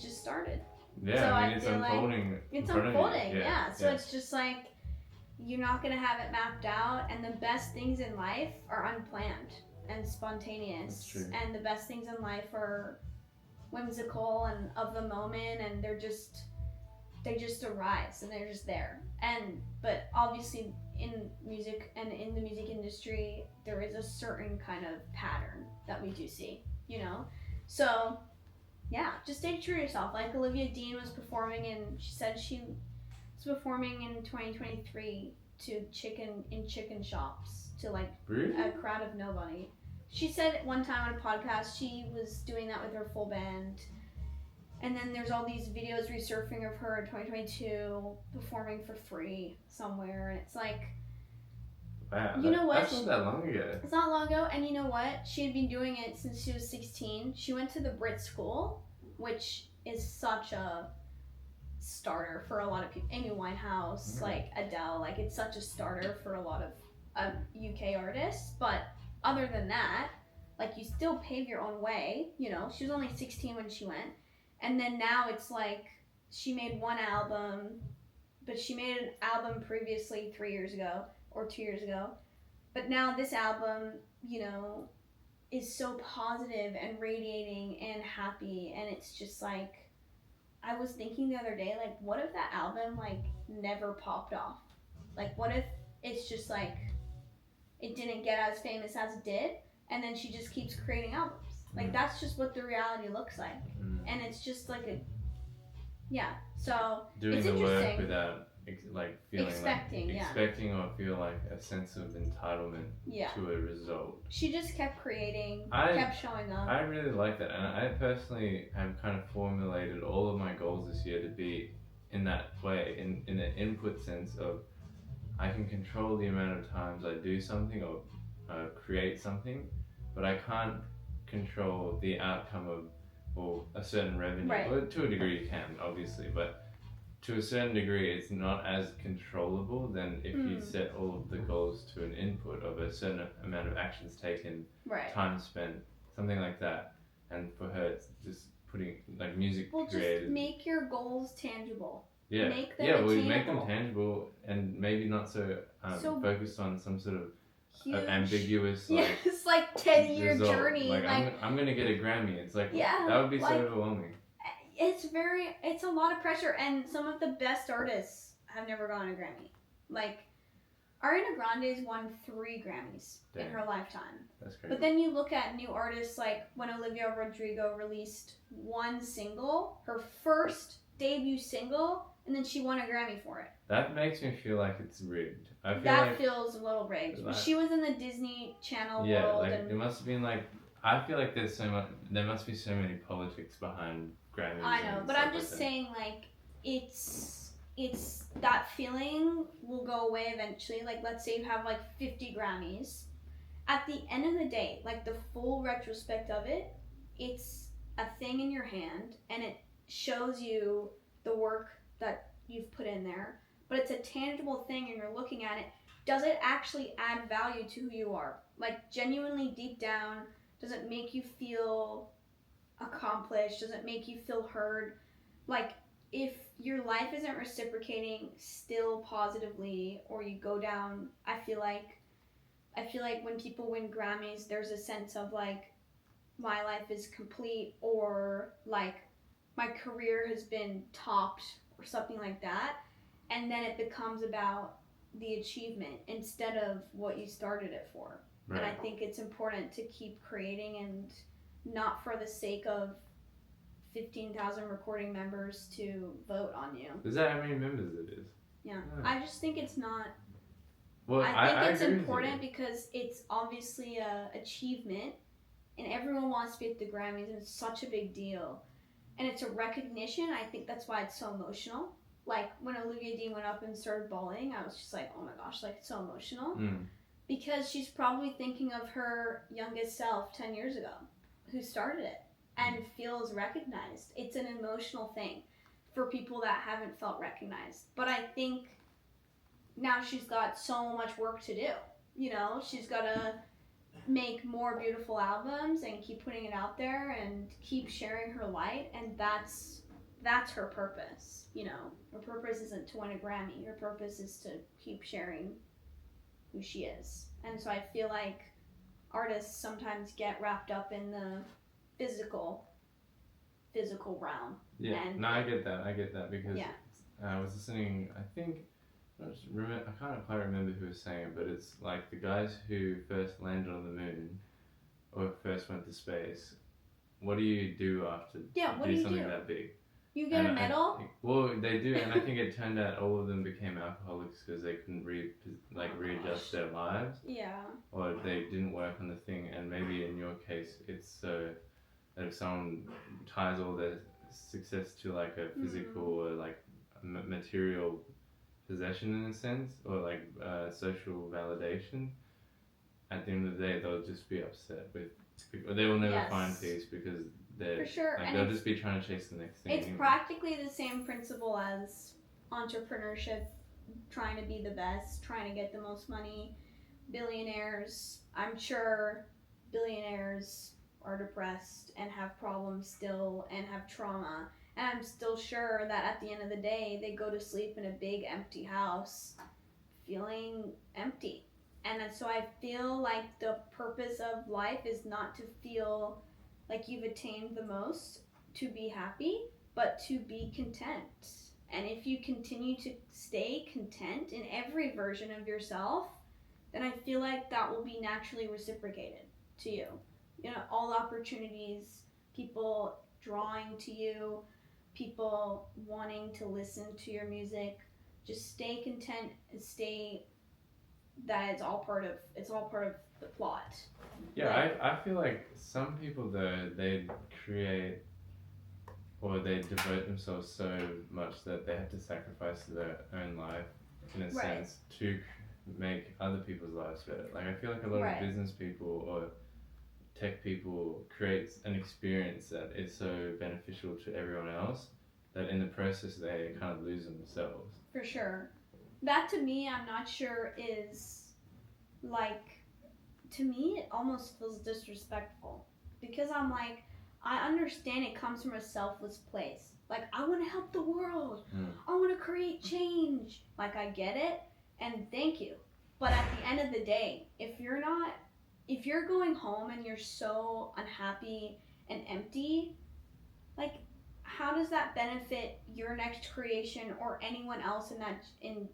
just started. Yeah, so I mean, it's unfolding. Like it's unfolding, yeah. So it's just like, you're not going to have it mapped out, and the best things in life are unplanned and spontaneous. That's true. And the best things in life are whimsical and of the moment, and they just arise and they're just there. But obviously in music and in the music industry, there is a certain kind of pattern that we do see, you know? So yeah, just stay true to yourself. Like Olivia Dean was performing, and she said she was performing in 2023 to chicken shops to like a crowd of nobody. She said one time on a podcast she was doing that with her full band. And then there's all these videos resurfacing of her in 2022 performing for free somewhere, and it's like, wow, you know what? That's not that long ago. It's not long ago, and you know what? She had been doing it since she was 16. She went to the Brit School, which is such a starter for a lot of people. Amy Winehouse, like Adele, like it's such a starter for a lot of UK artists. But other than that, like you still pave your own way. You know, she was only 16 when she went. And then now it's like she made one album, but she made an album previously 3 years ago or 2 years ago. But now this album, you know, is so positive and radiating and happy. And it's just like, I was thinking the other day, like, what if that album, like, never popped off? Like, what if it's just like, it didn't get as famous as it did, and then she just keeps creating albums? Like, that's just what the reality looks like. And it's just like so doing it's the interesting. work without like feeling expecting or feel like a sense of entitlement to a result. She just kept creating, kept showing up. I really like that, and I personally have kind of formulated all of my goals this year to be in that way, in the input sense of I can control the amount of times I do something or create something, but I can't control the outcome of a certain revenue. Right. Well, to a degree you can, obviously, but to a certain degree it's not as controllable than if you set all of the goals to an input of a certain amount of actions taken, time spent, something like that. And for her it's just putting like music created. Just make your goals tangible. Yeah. Make them attainable. Make them tangible, and maybe not so focused on some sort of ambiguous, like, it's like 10-year journey. Like I'm gonna get a Grammy. It's like, that would be so overwhelming. It's a lot of pressure, and some of the best artists have never gotten a Grammy. Like Ariana Grande's won 3 Grammys in her lifetime. That's crazy. But then you look at new artists, like when Olivia Rodrigo released one single, her first debut single, and then she won a Grammy for it. That makes me feel like it's rigged. I feel That like feels a little rigged. like- She was in the Disney Channel yeah, world, like and it must have been like I feel like there's so much. There must be so many politics behind Grammys. I know, and but stuff I'm just like that. saying, like, it's that feeling will go away eventually. Like, let's say you have like 50 Grammys. At the end of the day, like the full retrospect of it, it's a thing in your hand, and it shows you the work that you've put in there. But it's a tangible thing, and you're looking at it. Does it actually add value to who you are? Like, genuinely deep down, does it make you feel accomplished? Does it make you feel heard? Like, if your life isn't reciprocating still positively, or you go down, I feel like when people win Grammys, there's a sense of like, my life is complete, or like, my career has been topped, or something like that. And then it becomes about the achievement instead of what you started it for. Right. And I think it's important to keep creating, and not for the sake of 15,000 recording members to vote on you. Is that how many members it is? Yeah. Oh. I just think it's not. Well, I think it's agree with important you. because it's obviously a achievement, and everyone wants to be at the Grammys, and it's such a big deal. And it's a recognition. I think that's why it's so emotional. Like, when Olivia Dean went up and started bawling, I was just like, oh my gosh, like, it's so emotional. Because she's probably thinking of her youngest self 10 years ago, who started it, and feels recognized. It's an emotional thing for people that haven't felt recognized. But I think now she's got so much work to do. You know, she's got to make more beautiful albums and keep putting it out there and keep sharing her light, and that's her purpose. You know, her purpose isn't to win a Grammy. Her purpose is to keep sharing who she is. And so I feel like artists sometimes get wrapped up in the physical realm. Yeah, And no, I get that because yeah. I was listening. I think I can't quite remember who was saying it, but it's like the guys who first landed on the moon or first went to space. What do you do after Yeah, what do do you something do? that big? You get a medal? Well, they do, and I think it turned out all of them became alcoholics because they couldn't readjust their lives. Yeah. Or they didn't work on the thing, and maybe in your case, it's so that if someone ties all their success to like a physical or like material possession in a sense, or like social validation, at the end of the day, they'll just be upset with. They will never find peace because they're for sure. like And they'll just be trying to chase the next thing. It's practically the same principle as entrepreneurship, trying to be the best, trying to get the most money. Billionaires, I'm sure billionaires are depressed and have problems still and have trauma. And I'm still sure that at the end of the day, they go to sleep in a big empty house feeling empty. And so I feel like the purpose of life is not to feel like you've attained the most to be happy, but to be content. And if you continue to stay content in every version of yourself, then I feel like that will be naturally reciprocated to you. You know, all opportunities, people drawing to you, people wanting to listen to your music. Just stay content and stay. That it's all part of the plot. Yeah, I feel like some people though they create or they devote themselves so much that they have to sacrifice their own life in a sense to make other people's lives better. Like I feel like a lot of business people or tech people create an experience that is so beneficial to everyone else that in the process they kind of lose themselves. For sure. That to me, I'm not sure is like, to me, it almost feels disrespectful because I'm like, I understand it comes from a selfless place. Like, I want to help the world. I want to create change. Like, I get it, and thank you. But at the end of the day, if you're going home and you're so unhappy and empty, like, how does that benefit your next creation or anyone else in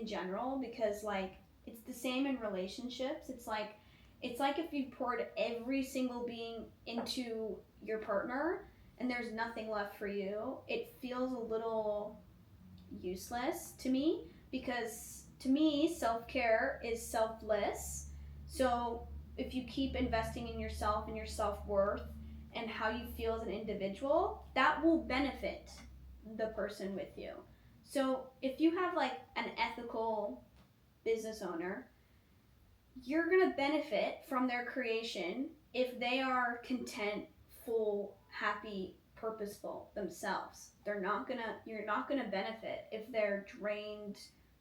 general? Because like, it's the same in relationships. It's like if you poured every single being into your partner and there's nothing left for you, it feels a little useless to me, because to me self-care is selfless. So if you keep investing in yourself and your self-worth and how you feel as an individual, that will benefit the person with you. So if you have like an ethical business owner, you're going to benefit from their creation if they are content, full, happy, purposeful themselves. You're not going to benefit if they're drained,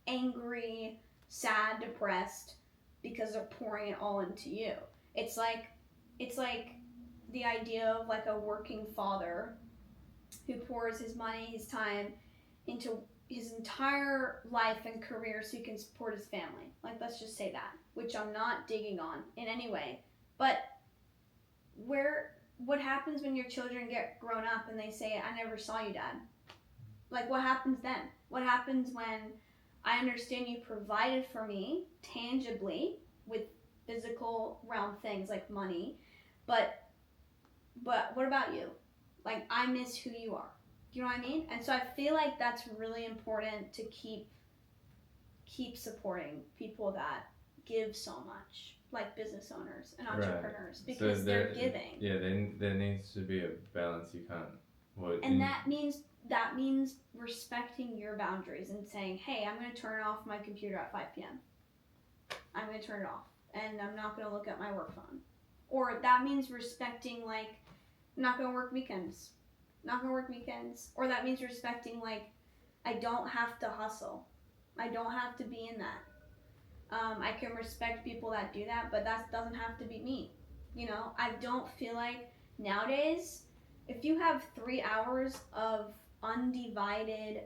angry, sad, depressed because they're pouring it all into you. It's like the idea of like a working father who pours his money, his time into his entire life and career so he can support his family. Like, let's just say that, which I'm not digging on in any way. But what happens when your children get grown up and they say, I never saw you, Dad? Like, what happens then? What happens when I understand you provided for me tangibly with physical realm things like money, but what about you? Like, I miss who you are. You know what I mean? And so I feel like that's really important to keep supporting people that give so much, like business owners and entrepreneurs, right. Because so they're giving. Yeah, there needs to be a balance. You can't. And that means respecting your boundaries and saying, hey, I'm going to turn off my computer at 5 p.m. I'm going to turn it off, and I'm not going to look at my work phone. Or that means respecting, like, I'm not going to work weekends. Not going to work weekends. Or that means respecting, like, I don't have to hustle. I don't have to be in that. I can respect people that do that, but that doesn't have to be me. You know, I don't feel like nowadays, if you have 3 hours of undivided,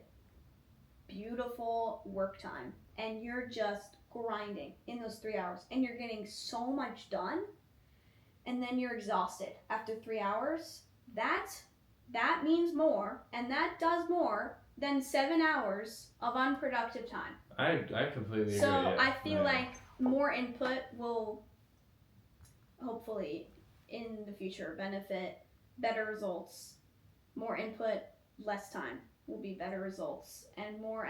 beautiful work time and you're just grinding in those 3 hours and you're getting so much done, and then you're exhausted after 3 hours, that means more, and that does more than 7 hours of unproductive time. I completely agree. So yeah. I feel like more input will hopefully in the future benefit better results. More input, less time will be better results, and more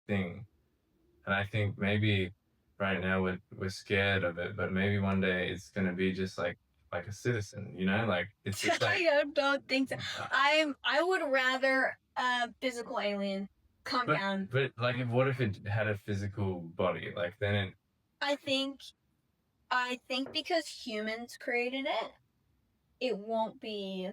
thing. And I think maybe right now we're scared of it, but maybe one day it's gonna be just like a citizen, you know? Like it's just like I don't think so. I would rather a physical alien come down. but like what if it had a physical body? Like then it I think because humans created it, it won't be.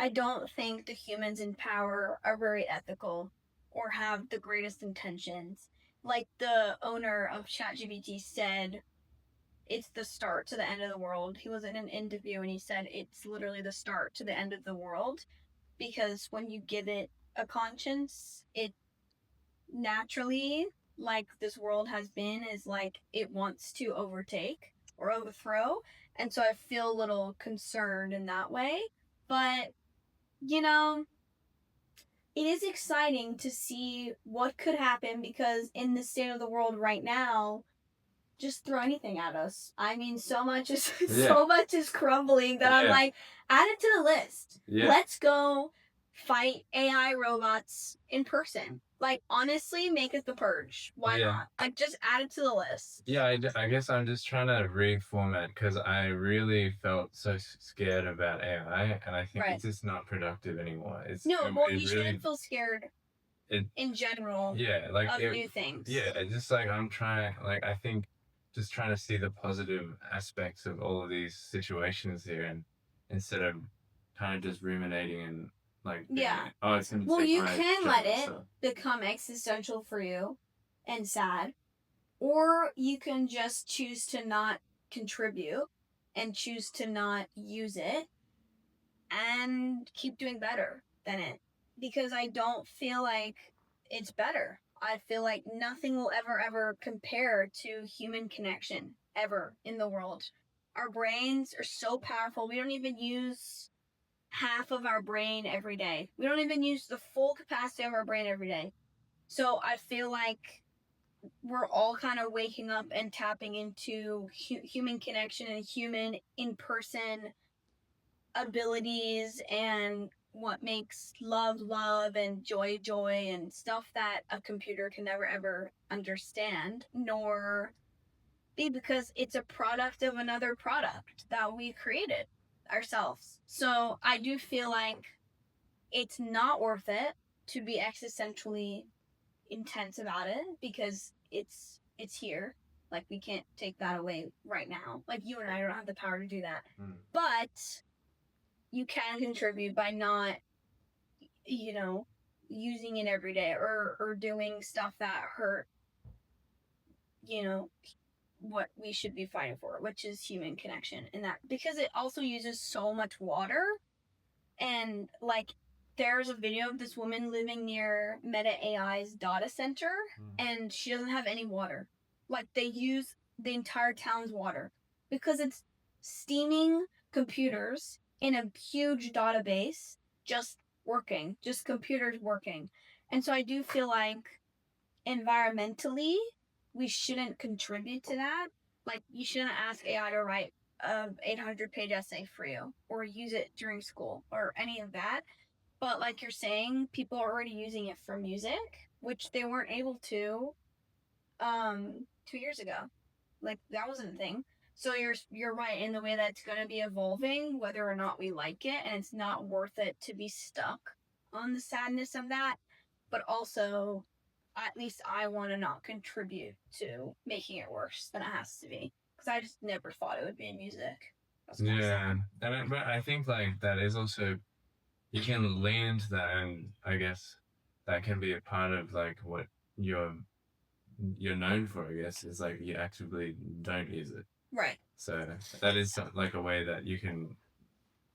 I don't think the humans in power are very ethical or have the greatest intentions. Like the owner of ChatGPT said, it's the start to the end of the world. He was in an interview and he said it's literally the start to the end of the world because when you give it a conscience, it naturally, like this world has been, is like it wants to overtake or overthrow. And so I feel a little concerned in that way. But, you know, it is exciting to see what could happen because in the state of the world right now, just throw anything at us. I mean, so much is so much is crumbling that I'm like, add it to the list. Yeah. Let's go fight AI robots in person. Like, honestly, make it the purge. Why not? Like, just add it to the list. Yeah, I guess I'm just trying to reformat because I really felt so scared about AI, and I think it's just not productive anymore. You shouldn't feel scared in general. Yeah, like of new things. Yeah, just like I'm trying, like I think, just trying to see the positive aspects of all of these situations here, and instead of kind of just ruminating and like oh, it's gonna well, take you my can job, let it become existential for you and sad, or you can just choose to not contribute and choose to not use it and keep doing better than it. Because I don't feel like it's better. I feel like nothing will ever compare to human connection ever in the world. Our brains are so powerful. We don't even use half of our brain every day. We don't even use the full capacity of our brain every day. So I feel like we're all kind of waking up and tapping into human connection and human in person abilities and what makes love and joy and stuff that a computer can never ever understand nor be because it's a product of another product that we created ourselves. So I do feel like it's not worth it to be existentially intense about it because it's here. Like we can't take that away right now. Like you and I don't have the power to do that. But you can contribute by not, using it every day or doing stuff that hurt, what we should be fighting for, which is human connection. And that because it also uses so much water and like there's a video of this woman living near Meta AI's data center and she doesn't have any water. Like they use the entire town's water because it's steaming computers in a huge database just working, just computers working. And so I do feel like environmentally we shouldn't contribute to that. Like you shouldn't ask AI to write a 800-page essay for you or use it during school or any of that. But like you're saying, people are already using it for music, which they weren't able to 2 years ago. Like that wasn't a thing. So you're right in the way that it's going to be evolving, whether or not we like it, and it's not worth it to be stuck on the sadness of that. But also, at least I want to not contribute to making it worse than it has to be because I just never thought it would be in music. Yeah, but I think like that is also you can lean into that, and I guess that can be a part of like what you're you're known for. I guess is like you actively don't use it. Right. So that is like a way that you can,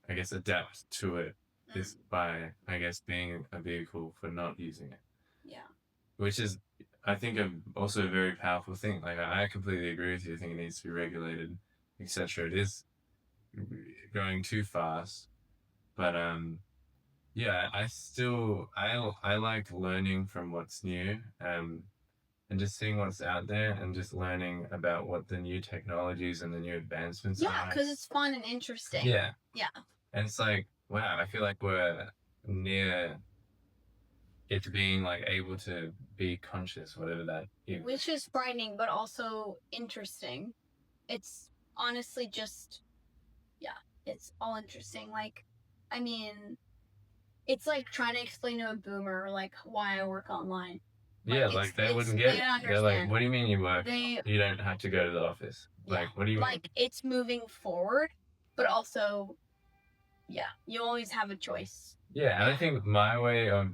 I guess, adapt to it is by, I guess, being a vehicle for not using it. Yeah. Which is, I think, also a very powerful thing. Like, I completely agree with you. I think it needs to be regulated, etc. It is going too fast, but yeah, I like learning from what's new, and just seeing what's out there and just learning about what the new technologies and the new advancements are. Yeah, because it's fun and interesting. Yeah. Yeah. And it's like, wow, I feel like we're near it's being like able to be conscious, whatever that is. Which is frightening, but also interesting. It's honestly just, yeah, it's all interesting. Like, I mean, it's like trying to explain to a boomer like why I work online. Yeah, like they wouldn't get it. They're like, what do you mean you work? You don't have to go to the office. Like, what do you mean? Like, it's moving forward, but also, yeah, you always have a choice. Yeah, and I think my way of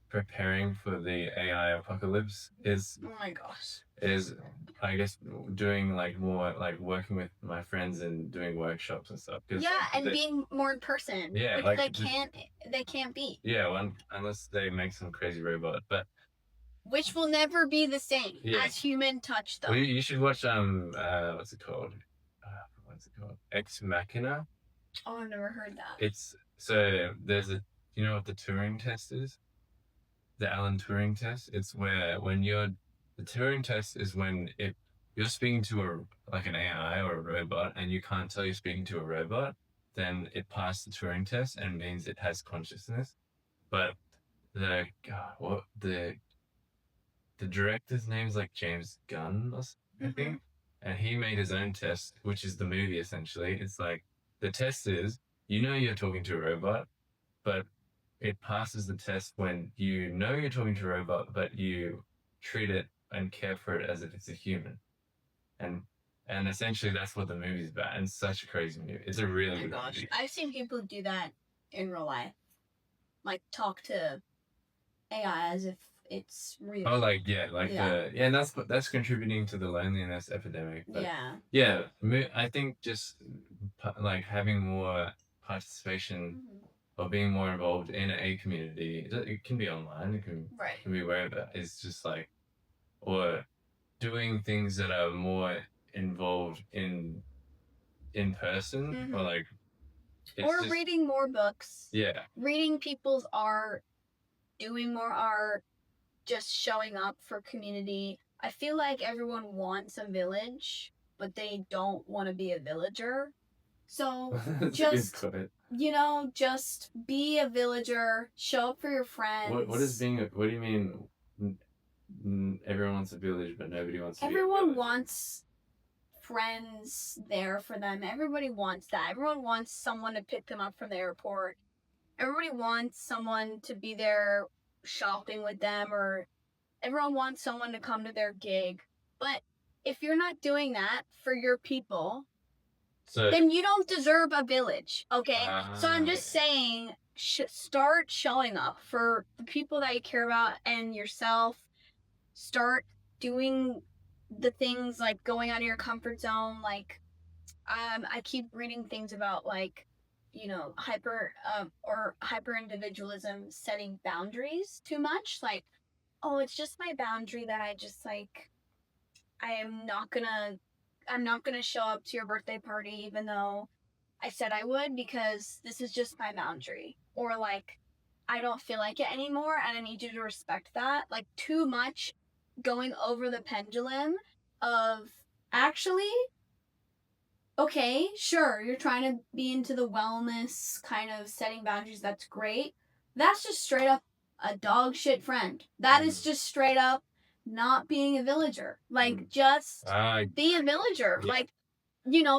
preparing for the AI apocalypse is, oh my gosh, is I guess doing like more like working with my friends and doing workshops and stuff. Yeah, and being more in person. Yeah, like they can't be. Yeah, unless they make some crazy robot, but which will never be the same as human touch, though. Well, you should watch what's it called? Ex Machina. Oh, I've never heard that. It's so there's a you know what the Turing test is? The Alan Turing test. It's where when the Turing test is when if you're speaking to like an AI or a robot and you can't tell you're speaking to a robot, then it passed the Turing test and means it has consciousness. But the director's name is like James Gunn or something, I think. And he made his own test, which is the movie essentially. It's like the test is you're talking to a robot, but it passes the test when you're talking to a robot, but you treat it and care for it as if it's a human. And essentially that's what the movie's about. And it's such a crazy movie. It's a really good movie. I've seen people do that in real life. Like talk to AI as if it's real. Oh, and that's contributing to the loneliness epidemic. But I think just like having more participation or being more involved in a community. It can be online. It can be wherever. It's just like, or doing things that are more involved in person, or like, or reading more books. Yeah, reading people's art, doing more art, just showing up for community. I feel like everyone wants a village, but they don't want to be a villager. So just just be a villager, show up for your friends. What do you mean everyone wants a village but nobody wants to Everyone wants friends there for them. Everybody wants that. Everyone wants someone to pick them up from the airport. Everybody wants someone to be there shopping with them, or everyone wants someone to come to their gig. But if you're not doing that for your people, then you don't deserve a village, okay? So I'm just saying, start showing up for the people that you care about and yourself. Start doing the things like going out of your comfort zone. Like, I keep reading things about like, hyper individualism, setting boundaries too much. Like, oh, it's just my boundary that I just like, I'm not gonna show up to your birthday party even though I said I would, because this is just my boundary. Or like, I don't feel like it anymore and I need you to respect that. Like, too much going over the pendulum of, actually, okay, sure, you're trying to be into the wellness kind of setting boundaries. That's great. That's just straight up a dog shit friend. That is just straight up not being a villager. Like, just be a villager. Yeah. Like,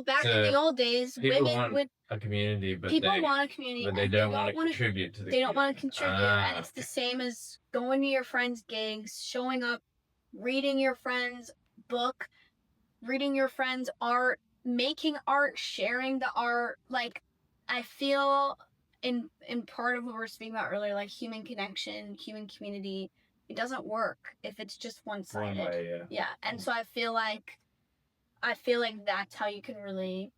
back in the old days, women would a community, but people want a community, but they don't want to contribute to the. They don't want to contribute, and it's the same as going to your friends' gigs, showing up, reading your friends' book, reading your friends' art, making art, sharing the art. Like, I feel in part of what we were speaking about earlier, like human connection, human community, it doesn't work if it's just one-sided. One way, yeah. Yeah, and so I feel like that's how you can really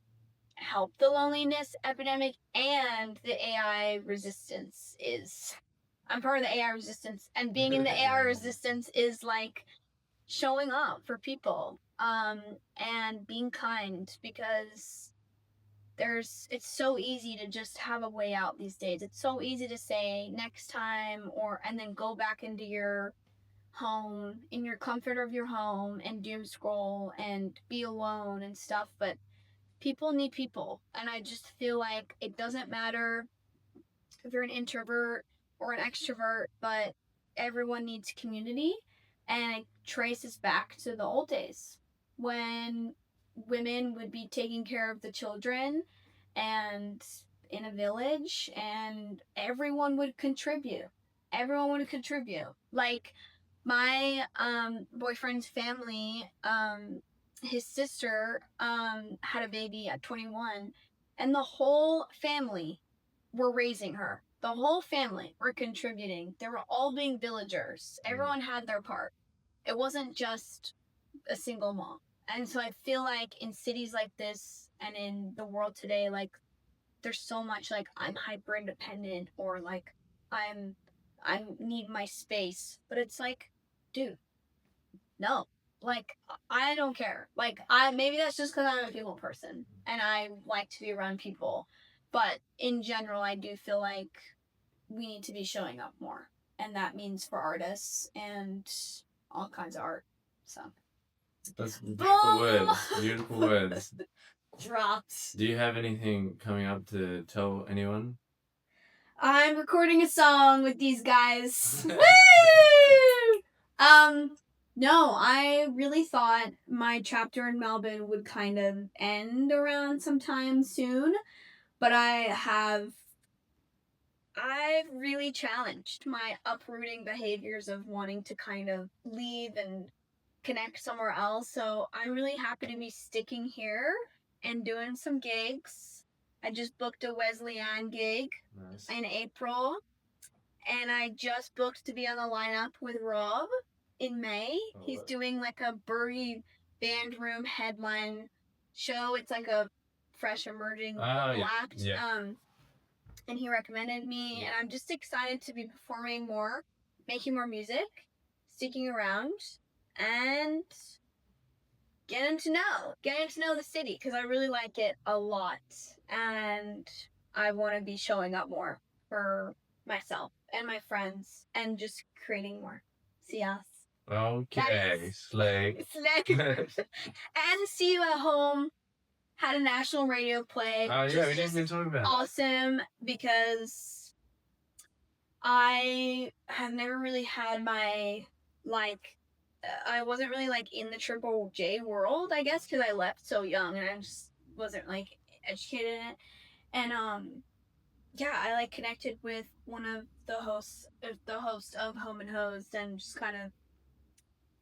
help the loneliness epidemic. And the AI resistance is, I'm part of the AI resistance, and being in the AI resistance is like showing up for people, and being kind, because it's so easy to just have a way out these days. It's so easy to say next time, and then go back into your home, in your comfort of your home, and doom scroll and be alone and stuff. But people need people, and I just feel like it doesn't matter if you're an introvert or an extrovert, but everyone needs community, and it traces back to the old days when women would be taking care of the children and in a village, and everyone would contribute. Like my boyfriend's family, his sister had a baby at 21, and the whole family were raising her. The whole family were contributing. They were all being villagers. Everyone had their part. It wasn't just a single mom. And so I feel like in cities like this and in the world today, like there's so much like I'm hyper independent, or like I need my space. But it's like, dude, no. Like I don't care. Like I maybe that's just because I'm a people person and I like to be around people. But in general, I do feel like we need to be showing up more, and that means for artists and all kinds of art. So that's beautiful boom! words. Beautiful words. Dropped. Do you have anything coming up to tell anyone? I'm recording a song with these guys. Woo! No, I really thought my chapter in Melbourne would kind of end around sometime soon, but I've really challenged my uprooting behaviors of wanting to kind of leave and connect somewhere else. So I'm really happy to be sticking here and doing some gigs. I just booked a Wesleyan gig in April, and I just booked to be on the lineup with Rob in May. He's doing like a Bury band room headline show. It's like a fresh emerging act. Yeah. And he recommended me, and I'm just excited to be performing more, making more music, sticking around, and getting to know the city, because I really like it a lot, and I want to be showing up more for myself and my friends and just creating more. See us. Okay, slay. And see you at home. Had a national radio play. Oh yeah, we didn't even talk about awesome, because I have never really had my like I wasn't really like in the Triple J world, I guess, because I left so young and I just wasn't like educated in it. And yeah, I like connected with one of the host of Home and Hosed, and just kind of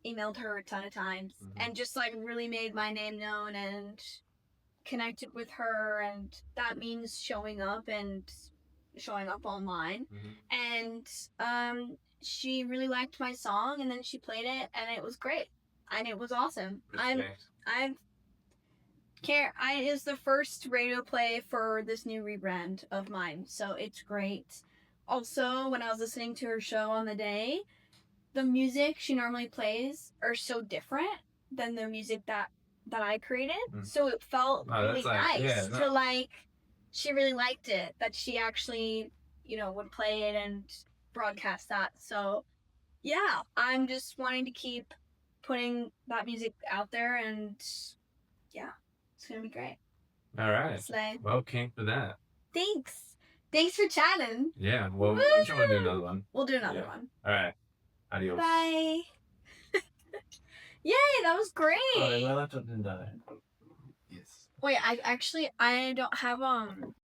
emailed her a ton of times, and just like really made my name known and connected with her, and that means showing up online. And she really liked my song, and then she played it, and it was great, and it was awesome. It was the first radio play for this new rebrand of mine, so it's great. Also, when I was listening to her show on the day, the music she normally plays are so different than the music that I created. So it felt really nice to like. She really liked it, that she actually, would play it and broadcast that. So yeah, I'm just wanting to keep putting that music out there, and yeah, it's gonna be great. All right. Slay. Well, keen for that. Thanks for chatting. Yeah. Well, I'm sure we'll do another one. We'll do another one. All right. Adios. Bye. Yay, that was great. Oh, my laptop didn't die. Yes. Wait, I don't have